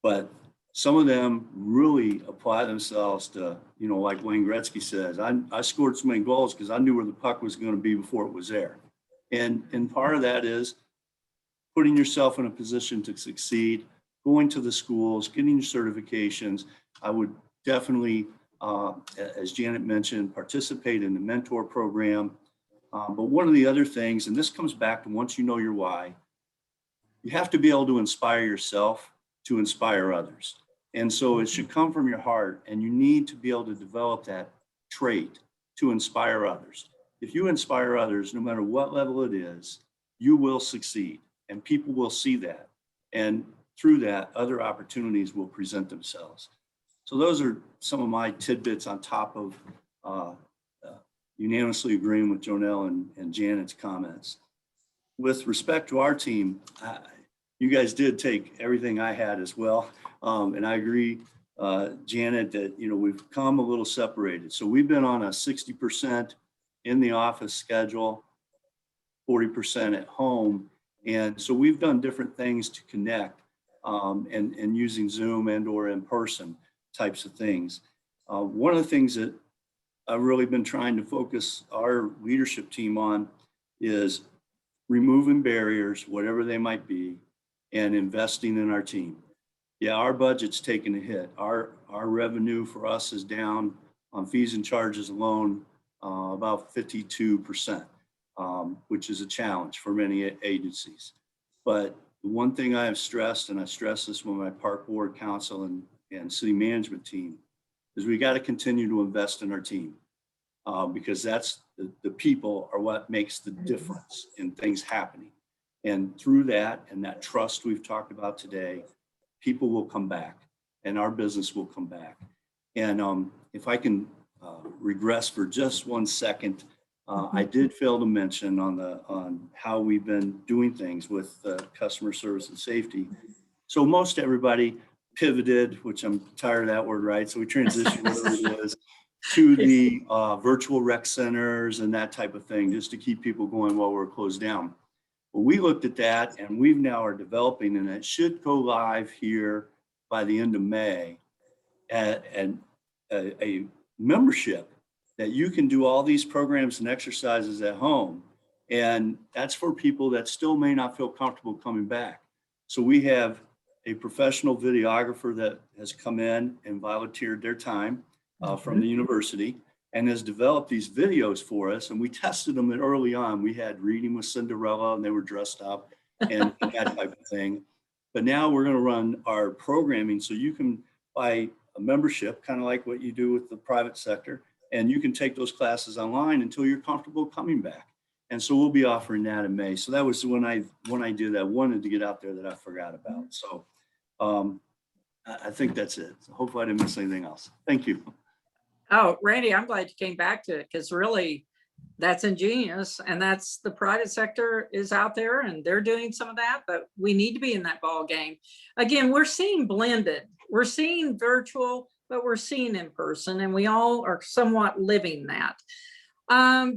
but some of them really apply themselves to, like Wayne Gretzky says, I scored so many goals because I knew where the puck was going to be before it was there. And part of that is putting yourself in a position to succeed, going to the schools, getting your certifications. I would definitely, as Janet mentioned, participate in the mentor program. But one of the other things, and this comes back to once you know your why, you have to be able to inspire yourself to inspire others. And so it should come from your heart, and you need to be able to develop that trait to inspire others. If you inspire others, no matter what level it is, you will succeed, and people will see that. And through that, other opportunities will present themselves. So those are some of my tidbits on top of unanimously agreeing with Jonelle and Janet's comments. With respect to our team, you guys did take everything I had as well. And I agree, Janet, that, you know, we've come a little separated. So we've been on a 60% in the office schedule, 40% at home. And so we've done different things to connect and using Zoom and or in person types of things. One of the things that I've really been trying to focus our leadership team on is removing barriers, whatever they might be, and investing in our team. Yeah, our budget's taken a hit. Our revenue for us is down on fees and charges alone about 52%, which is a challenge for many agencies. But the one thing I have stressed, and I stress this with my park board council and city management team, is we got to continue to invest in our team because that's the people are what makes the difference in things happening. And through that and that trust we've talked about today, people will come back and our business will come back. And if I can regress for just 1 second, I did fail to mention on how we've been doing things with customer service and safety. So most everybody pivoted, which I'm tired of that word, right? So we transitioned whatever it is to the virtual rec centers and that type of thing, just to keep people going while we're closed down. Well, we looked at that and we've now are developing, and it should go live here by the end of May, and a membership that you can do all these programs and exercises at home. And that's for people that still may not feel comfortable coming back. So we have a professional videographer that has come in and volunteered their time from the university and has developed these videos for us. And we tested them early on. We had Reading with Cinderella and they were dressed up and that type of thing. But now we're going to run our programming so you can buy a membership, kind of like what you do with the private sector, and you can take those classes online until you're comfortable coming back. And so we'll be offering that in May. So that was when I did that, I wanted to get out there that I forgot about. So I think that's it. So hopefully I didn't miss anything else. Thank you. Oh, Randy, I'm glad you came back to it because really that's ingenious, and that's the private sector is out there and they're doing some of that, but we need to be in that ball game. Again, we're seeing blended, we're seeing virtual, but we're seeing in person, and we all are somewhat living that.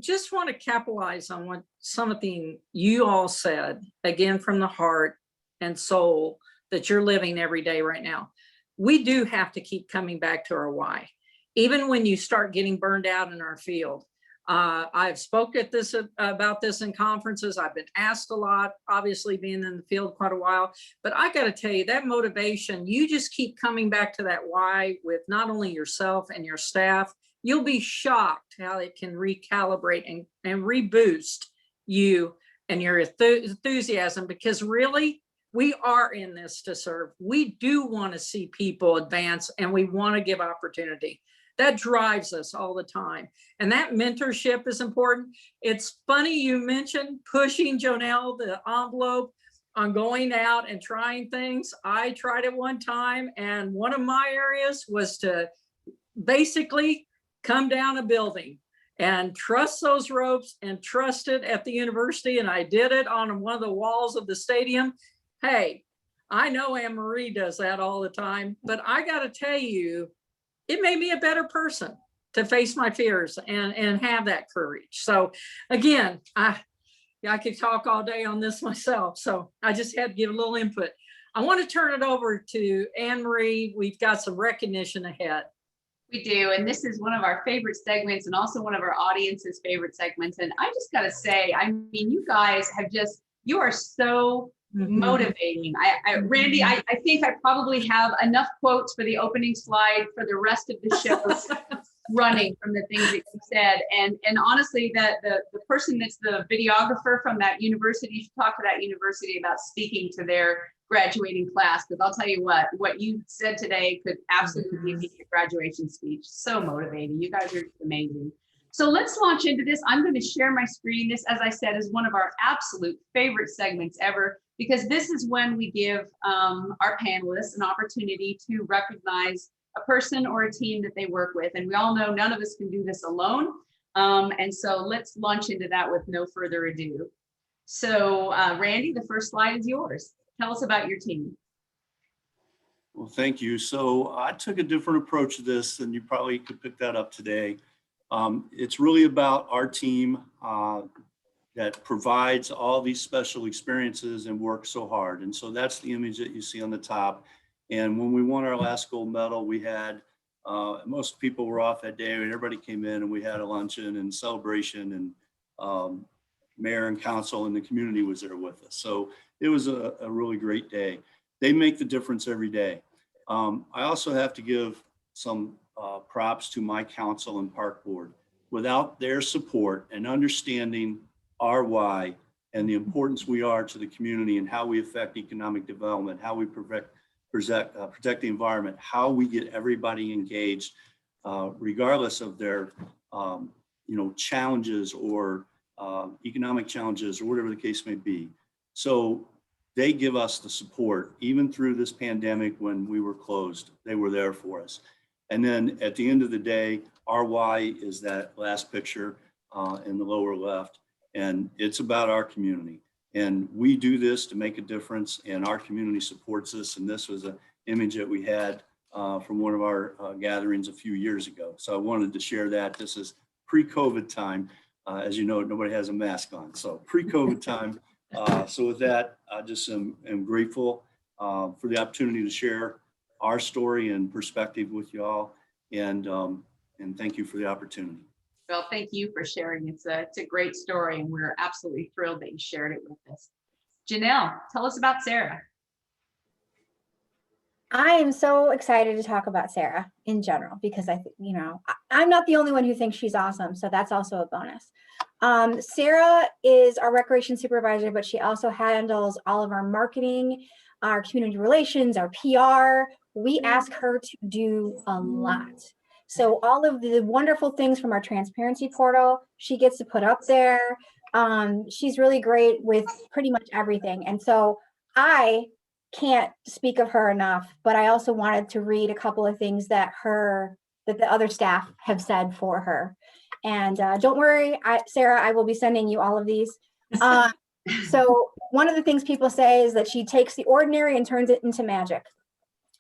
Just want to capitalize on what something you all said, again, from the heart and soul that you're living every day right now. We do have to keep coming back to our why. Even when you start getting burned out in our field. I've spoke at this about this in conferences. I've been asked a lot, obviously being in the field quite a while, but I got to tell you that motivation, you just keep coming back to that why with not only yourself and your staff, you'll be shocked how it can recalibrate and reboost you and your enthusiasm, because really we are in this to serve. We do want to see people advance and we want to give opportunity. That drives us all the time. And that mentorship is important. It's funny you mentioned pushing Jonelle the envelope on going out and trying things. I tried it one time, and one of my areas was to basically come down a building and trust those ropes and trust it at the university. And I did it on one of the walls of the stadium. Hey, I know Anne Marie does that all the time, but I got to tell you, it made me a better person to face my fears and have that courage. So again, I could talk all day on this myself. So I just had to give a little input. I want to turn it over to Anne Marie. We've got some recognition ahead. We do. And this is one of our favorite segments and also one of our audience's favorite segments. And I just got to say, I mean, you guys have you are so motivating. Randy, I think I probably have enough quotes for the opening slide for the rest of the show. running from the things that you said. And honestly, the person that's the videographer from that university, you should talk to that university about speaking to their graduating class, because I'll tell you what you said today could absolutely be a graduation speech. So motivating. You guys are amazing. So let's launch into this. I'm going to share my screen. This, as I said, is one of our absolute favorite segments ever, because this is when we give our panelists an opportunity to recognize a person or a team that they work with. And we all know none of us can do this alone. And so let's launch into that with no further ado. So Randy, the first slide is yours. Tell us about your team. Well, thank you. So I took a different approach to this, and you probably could pick that up today. It's really about our team that provides all these special experiences and works so hard. And so that's the image that you see on the top. And when we won our last gold medal, we had, most people were off that day, and everybody came in and we had a luncheon and celebration, and mayor and council and the community was there with us. So it was a really great day. They make the difference every day. I also have to give some props to my council and park board. Without their support and understanding our why and the importance we are to the community and how we affect economic development, how we protect the environment, how we get everybody engaged, regardless of their challenges or economic challenges or whatever the case may be. So they give us the support, even through this pandemic when we were closed. They were there for us. And then at the end of the day, our why is that last picture in the lower left. And it's about our community. And we do this to make a difference, and our community supports us. And this was an image that we had from one of our gatherings a few years ago. So I wanted to share that. This is pre-COVID time. As you know, nobody has a mask on. So pre-COVID time. So with that, I just am grateful for the opportunity to share our story and perspective with you all. And thank you for the opportunity. Well, thank you for sharing. It's a great story, and we're absolutely thrilled that you shared it with us. Jonelle, tell us about Sarah. I am so excited to talk about Sarah in general, because I'm not the only one who thinks she's awesome. So that's also a bonus. Sarah is our recreation supervisor, but she also handles all of our marketing, our community relations, our PR. We ask her to do a lot. So all of the wonderful things from our transparency portal, she gets to put up there. She's really great with pretty much everything. And so I can't speak of her enough, but I also wanted to read a couple of things that the other staff have said for her. And don't worry, Sarah, I will be sending you all of these. So one of the things people say is that she takes the ordinary and turns it into magic,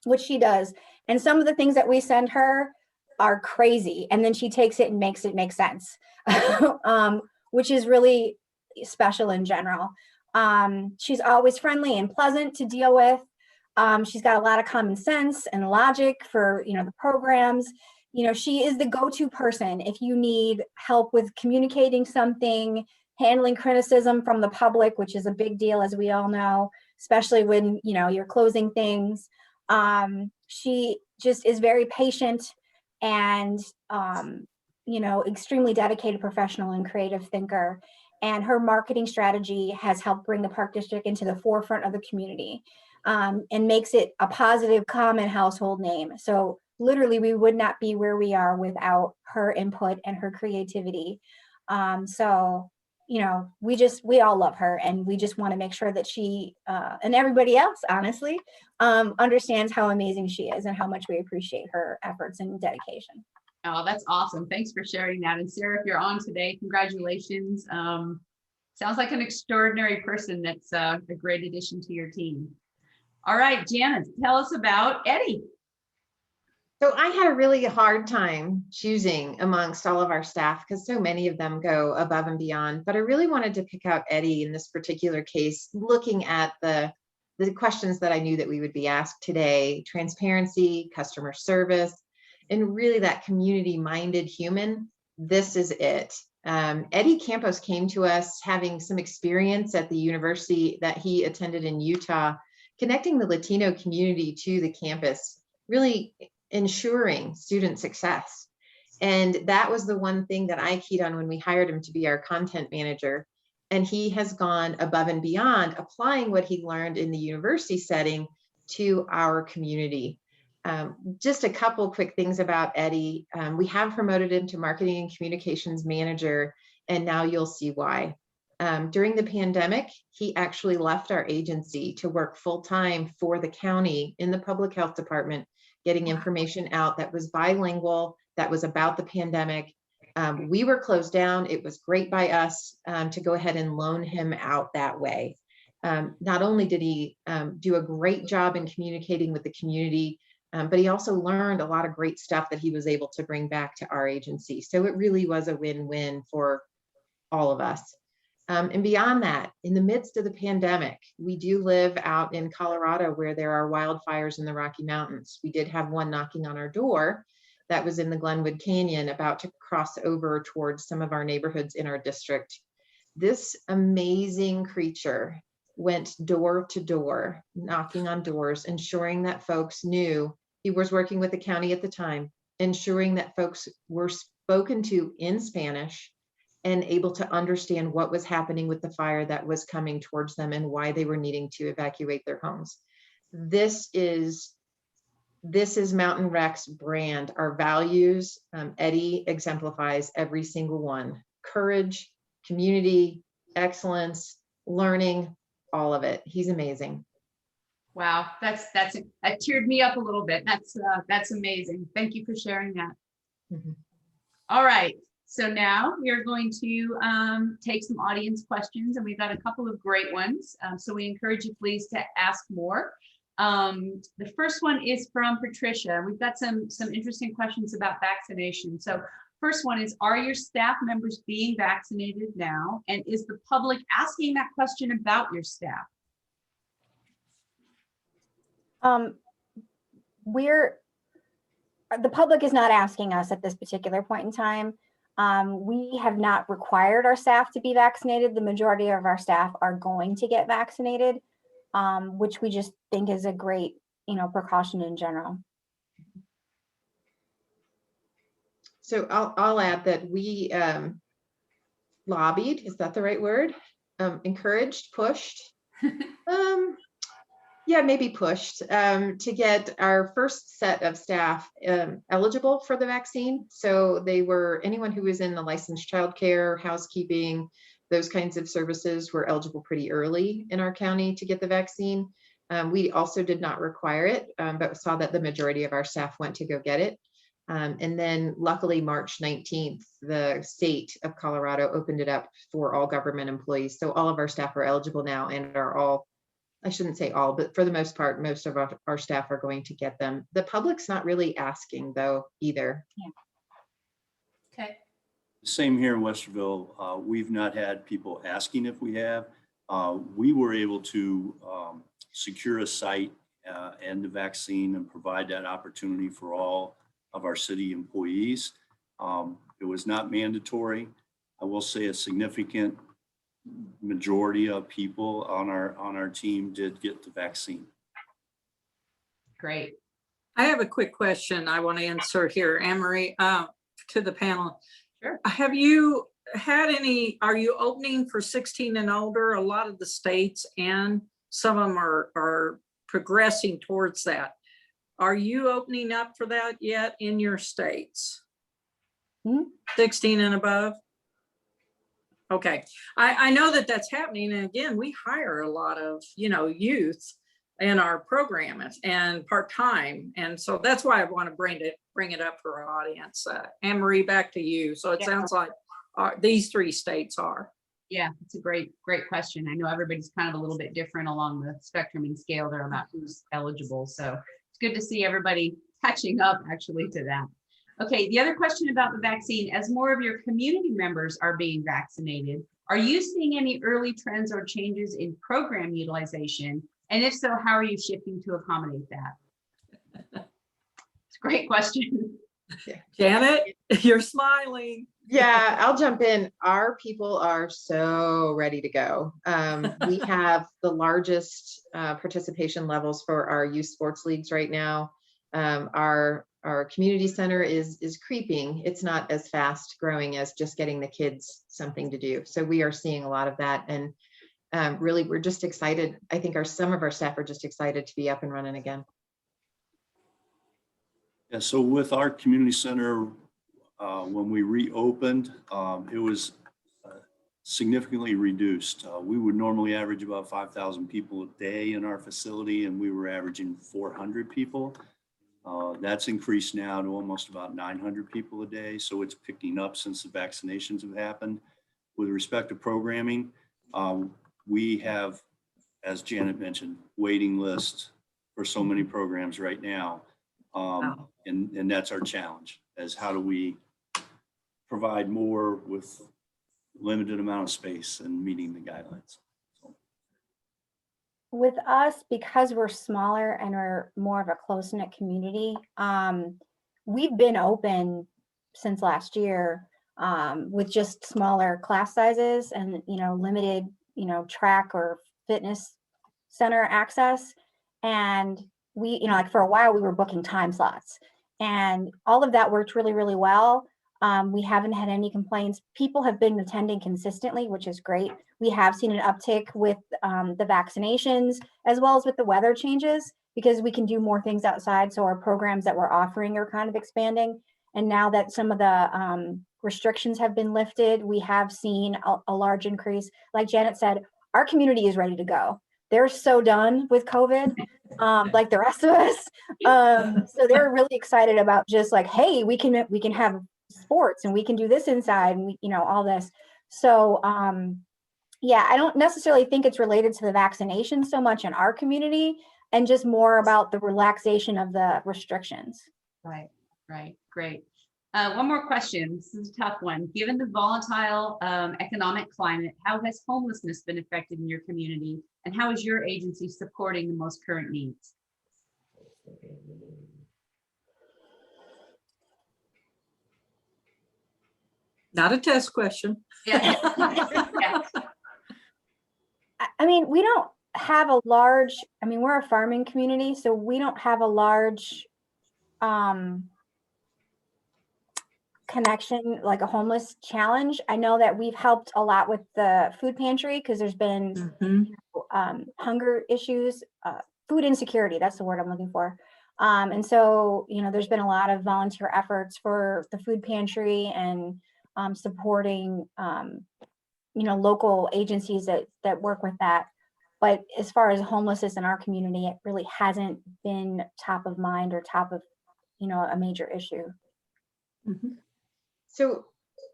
which she does. And some of the things that we send her are crazy, and then she takes it and makes it make sense, which is really special in general. She's always friendly and pleasant to deal with. She's got a lot of common sense and logic for the programs. She is the go-to person if you need help with communicating something, handling criticism from the public, which is a big deal, as we all know, especially when you're closing things. She just is very patient and extremely dedicated professional and creative thinker. And her marketing strategy has helped bring the Park District into the forefront of the community, and makes it a positive, common household name. So literally, we would not be where we are without her input and her creativity. We all love her, and we just want to make sure that she and everybody else, honestly, understands how amazing she is and how much we appreciate her efforts and dedication. Oh, that's awesome. Thanks for sharing that. And Sarah, if you're on today, congratulations. Sounds like an extraordinary person that's a great addition to your team. All right, Janice, tell us about Eddie. So I had a really hard time choosing amongst all of our staff because so many of them go above and beyond, but I really wanted to pick out Eddie in this particular case, looking at the questions that I knew that we would be asked today: transparency, customer service, and really that community-minded human. This is it. Eddie Campos came to us having some experience at the university that he attended in Utah, connecting the Latino community to the campus, really ensuring student success. And that was the one thing that I keyed on when we hired him to be our content manager. And he has gone above and beyond, applying what he learned in the university setting to our community. Just a couple quick things about Eddie. We have promoted him to marketing and communications manager, and now you'll see why. During the pandemic, he actually left our agency to work full-time for the county in the public health department, getting information out that was bilingual, that was about the pandemic. We were closed down. It was great by us to go ahead and loan him out that way. Not only did he do a great job in communicating with the community, but he also learned a lot of great stuff that he was able to bring back to our agency. So it really was a win-win for all of us. And beyond that, in the midst of the pandemic, we do live out in Colorado where there are wildfires in the Rocky Mountains. We did have one knocking on our door that was in the Glenwood Canyon, about to cross over towards some of our neighborhoods in our district. This amazing creature went door to door, knocking on doors, ensuring that folks knew. He was working with the county at the time, ensuring that folks were spoken to in Spanish and able to understand what was happening with the fire that was coming towards them and why they were needing to evacuate their homes. This is Mountain Rec's brand, our values. Eddie exemplifies every single one: courage, community, excellence, learning, all of it. He's amazing. Wow, that teared me up a little bit. That's amazing. Thank you for sharing that. Mhm. All right. So now we are going to take some audience questions, and we've got a couple of great ones. So we encourage you please to ask more. The first one is from Patricia. We've got some interesting questions about vaccination. So first one is, are your staff members being vaccinated now? And is the public asking that question about your staff? The public is not asking us at this particular point in time. We have not required our staff to be vaccinated. The majority of our staff are going to get vaccinated, which we just think is a great, precaution in general. So I'll add that we lobbied, is that the right word? Encouraged, pushed, yeah, maybe pushed to get our first set of staff eligible for the vaccine. So they were, anyone who was in the licensed childcare, housekeeping, those kinds of services were eligible pretty early in our county to get the vaccine. We also did not require it, but saw that the majority of our staff went to go get it. And then luckily March 19th, the state of Colorado opened it up for all government employees. So all of our staff are eligible now and are all, I shouldn't say all, but for the most part, most of our staff are going to get them. The public's not really asking though either. Yeah. Okay. Same here in Westerville. We've not had people asking if we have. We were able to secure a site and the vaccine and provide that opportunity for all of our city employees. It was not mandatory. I will say a significant majority of people on our team did get the vaccine. Great. I have a quick question I want to insert here, Anne-Marie, to the panel. Sure. Have you had any, are you opening for 16 and older? A lot of the states and some of them are progressing towards that. Are you opening up for that yet in your states? 16 and above? Okay, I know that that's happening. And again, we hire a lot of, youth in our program and part-time. And so that's why I want to bring it up for our audience. Anne-Marie, back to you. So it sounds like these 3 states are. Yeah, it's a great question. I know everybody's kind of a little bit different along the spectrum and scale there about who's eligible. So it's good to see everybody catching up actually to that. Okay, the other question about the vaccine, as more of your community members are being vaccinated, are you seeing any early trends or changes in program utilization? And if so, how are you shifting to accommodate that? It's a great question. Janet, you're smiling. Yeah, I'll jump in. Our people are so ready to go. We have the largest participation levels for our youth sports leagues right now. Our our community center is creeping. It's not as fast growing as just getting the kids something to do. So we are seeing a lot of that, and really, we're just excited. I think some of our staff are just excited to be up and running again. Yeah, so with our community center, when we reopened, it was significantly reduced. We would normally average about 5,000 people a day in our facility, and we were averaging 400 people. That's increased now to almost about 900 people a day. So it's picking up since the vaccinations have happened. With respect to programming, we have, as Janet mentioned, waiting lists for so many programs right now. And that's our challenge, as how do we provide more with limited amount of space and meeting the guidelines. So. With us, because we're smaller and we're more of a close-knit community, we've been open since last year with just smaller class sizes and, limited, track or fitness center access. And we, like for a while, we were booking time slots, and all of that worked really, really well. We haven't had any complaints. People have been attending consistently, which is great. We have seen an uptick with the vaccinations as well as with the weather changes, because we can do more things outside. So our programs that we're offering are kind of expanding. And now that some of the restrictions have been lifted, we have seen a large increase. Like Janet said, our community is ready to go. They're so done with COVID, like the rest of us. So they're really excited about just like, hey, we can have sports and we can do this inside, and all this. So yeah, I don't necessarily think it's related to the vaccination so much in our community, and just more about the relaxation of the restrictions. Right. Great. One more question. This is a tough one. Given the volatile economic climate, how has homelessness been affected in your community, and how is your agency supporting the most current needs? Not a test question. Yeah. Yeah. I mean, we don't have a large, we're a farming community, so we don't have a large connection, like a homeless challenge. I know that we've helped a lot with the food pantry, because there's been hunger issues, food insecurity, that's the word I'm looking for. And so, there's been a lot of volunteer efforts for the food pantry and supporting, local agencies that work with that. But as far as homelessness in our community, it really hasn't been top of mind or top of, a major issue. Mm-hmm. So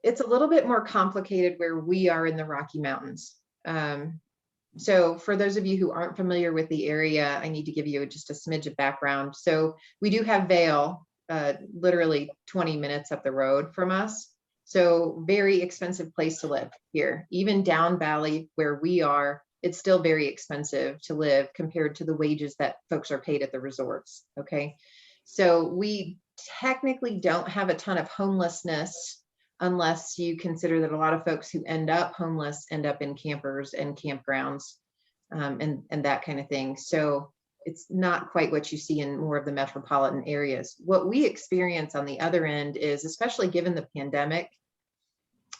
it's a little bit more complicated where we are in the Rocky Mountains. So for those of you who aren't familiar with the area, I need to give you just a smidge of background. So we do have Vail, literally 20 minutes up the road from us. So very expensive place to live here. Even down valley where we are, it's still very expensive to live compared to the wages that folks are paid at the resorts. Okay. So we technically don't have a ton of homelessness, unless you consider that a lot of folks who end up homeless end up in campers and campgrounds and that kind of thing. So it's not quite what you see in more of the metropolitan areas. What we experience on the other end is, especially given the pandemic,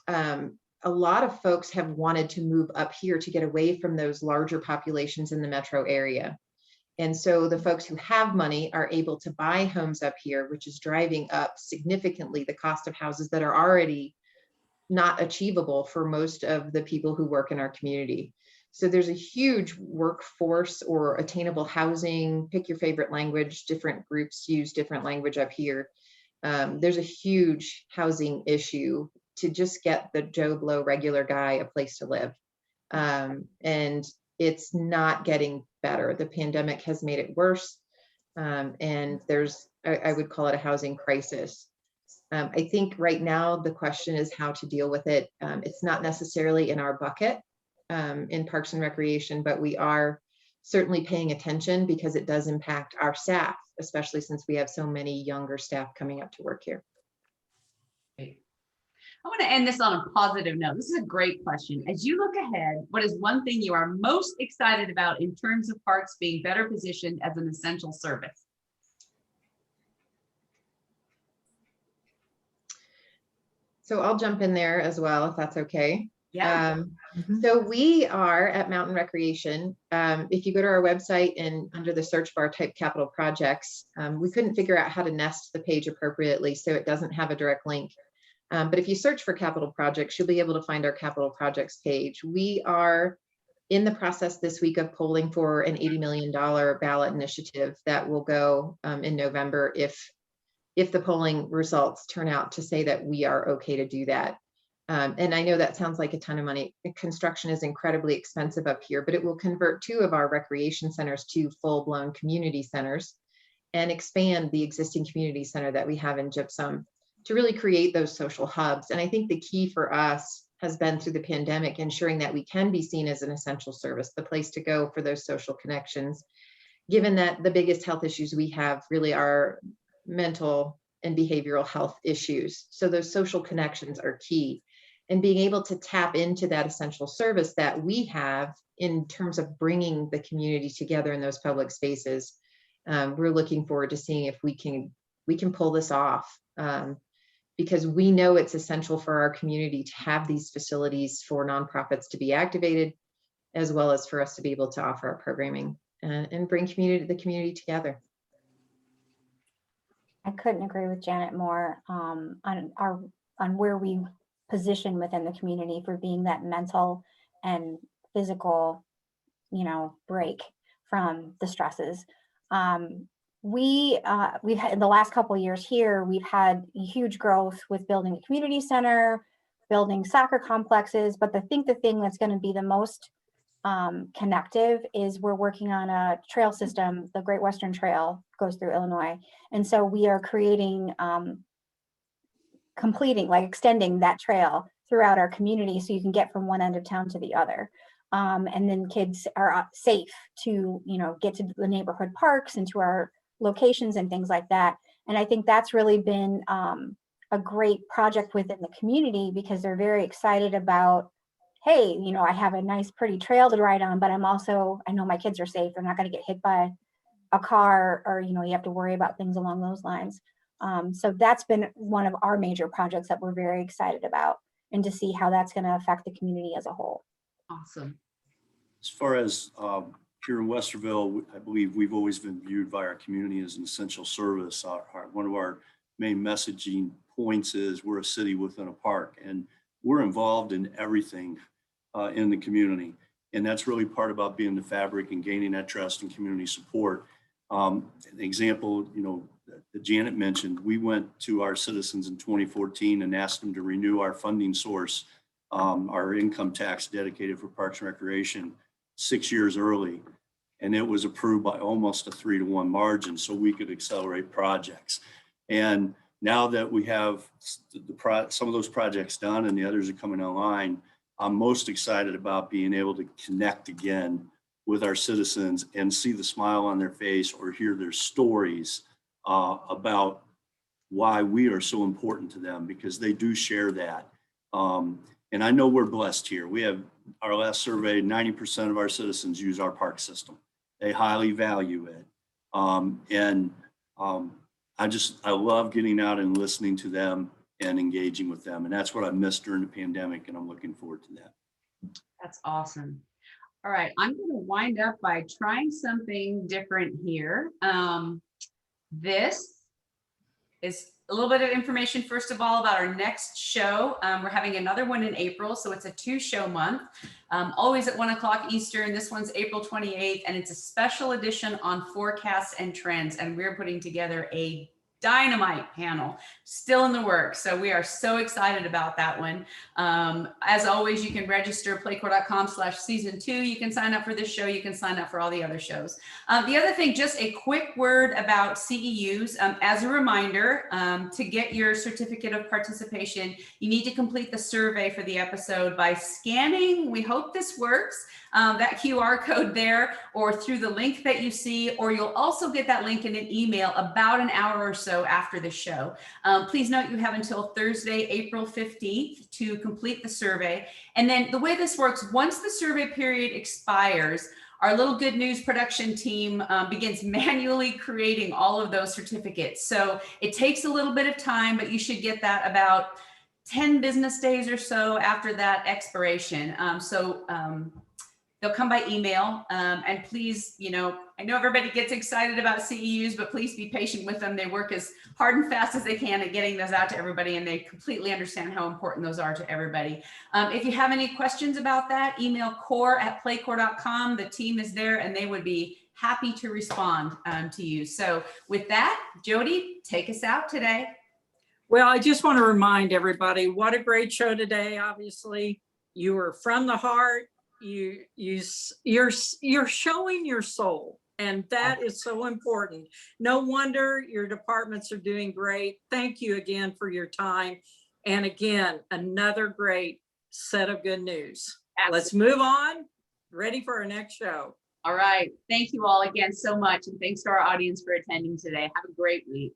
a lot of folks have wanted to move up here to get away from those larger populations in the metro area. And so the folks who have money are able to buy homes up here, which is driving up significantly the cost of houses that are already not achievable for most of the people who work in our community. So there's a huge workforce or attainable housing, pick your favorite language, different groups use different language up here. There's a huge housing issue to just get the Joe Blow regular guy a place to live. And it's not getting better. The pandemic has made it worse. And there's, I would call it a housing crisis. I think right now the question is how to deal with it. It's not necessarily in our bucket in Parks and Recreation, but we are certainly paying attention because it does impact our staff, especially since we have so many younger staff coming up to work here. I want to end this on a positive note. This is a great question. As you look ahead, what is one thing you are most excited about in terms of parks being better positioned as an essential service? So I'll jump in there as well, if that's okay. Yeah. So we are at Mountain Recreation. If you go to our website and under the search bar type capital projects, we couldn't figure out how to nest the page appropriately, so it doesn't have a direct link. But if you search for capital projects, you'll be able to find our capital projects page. We are in the process this week of polling for an $80 million ballot initiative that will go in November if the polling results turn out to say that we are okay to do that. And I know that sounds like a ton of money. Construction is incredibly expensive up here, but it will convert 2 of our recreation centers to full-blown community centers and expand the existing community center that we have in Gypsum to really create those social hubs. And I think the key for us has been through the pandemic, ensuring that we can be seen as an essential service, the place to go for those social connections, given that the biggest health issues we have really are mental and behavioral health issues. So those social connections are key. And being able to tap into that essential service that we have in terms of bringing the community together in those public spaces, we're looking forward to seeing if we can pull this off, because we know it's essential for our community to have these facilities for nonprofits to be activated, as well as for us to be able to offer our programming and bring the community together. I couldn't agree with Janet more on where we position within the community for being that mental and physical, break from the stresses. We've had in the last couple of years here, we've had huge growth with building a community center, building soccer complexes. But I think the thing that's going to be the most connective is we're working on a trail system. The Great Western Trail goes through Illinois. And so we are creating, extending that trail throughout our community so you can get from one end of town to the other. And then kids are safe to, get to the neighborhood parks and to our locations and things like that. And I think that's really been a great project within the community, because they're very excited about, hey, I have a nice pretty trail to ride on, but I know my kids are safe. They're not going to get hit by a car, or, you have to worry about things along those lines. So that's been one of our major projects that we're very excited about, and to see how that's going to affect the community as a whole. Awesome. As far as here in Westerville, I believe we've always been viewed by our community as an essential service. One of our main messaging points is we're a city within a park, and we're involved in everything in the community. And that's really part about being the fabric and gaining that trust and community support. An example, that Janet mentioned, we went to our citizens in 2014 and asked them to renew our funding source, our income tax dedicated for Parks and Recreation, 6 years early. And it was approved by almost a 3-to-1 margin, so we could accelerate projects. And now that we have some of those projects done and the others are coming online, I'm most excited about being able to connect again with our citizens and see the smile on their face or hear their stories about why we are so important to them, because they do share that. And I know we're blessed here. We have, our last survey, 90% of our citizens use our park system. They highly value it. I love getting out and listening to them and engaging with them. And that's what I missed during the pandemic, and I'm looking forward to that. That's awesome. All right, I'm going to wind up by trying something different here. This is a little bit of information, first of all, about our next show. We're having another one in April, so it's a 2-show month, always at 1 o'clock Eastern. This one's April 28th, and it's a special edition on forecasts and trends, and we're putting together a dynamite panel, still in the works. So we are so excited about that one. As always, you can register playcore.com/season2. You can sign up for this show. You can sign up for all the other shows. The other thing, just a quick word about CEUs. As a reminder, to get your certificate of participation, you need to complete the survey for the episode by scanning, we hope this works, that QR code there, or through the link that you see, or you'll also get that link in an email about an hour or so after the show. Please note you have until Thursday, April 15th to complete the survey. And then the way this works, once the survey period expires, our little Good News production team begins manually creating all of those certificates. So it takes a little bit of time, but you should get that about 10 business days or so after that expiration. They'll come by email, and please, I know everybody gets excited about CEUs, but please be patient with them. They work as hard and fast as they can at getting those out to everybody, and they completely understand how important those are to everybody. If you have any questions about that, email core@playcore.com. The team is there and they would be happy to respond to you. So with that, Jody, take us out today. Well, I just want to remind everybody, what a great show today. Obviously, you were from the heart. You're showing your soul, and that is so important. No wonder your departments are doing great. Thank you again for your time. And again, another great set of good news. Absolutely. Let's move on. Ready for our next show. All right. Thank you all again so much. And thanks to our audience for attending today. Have a great week.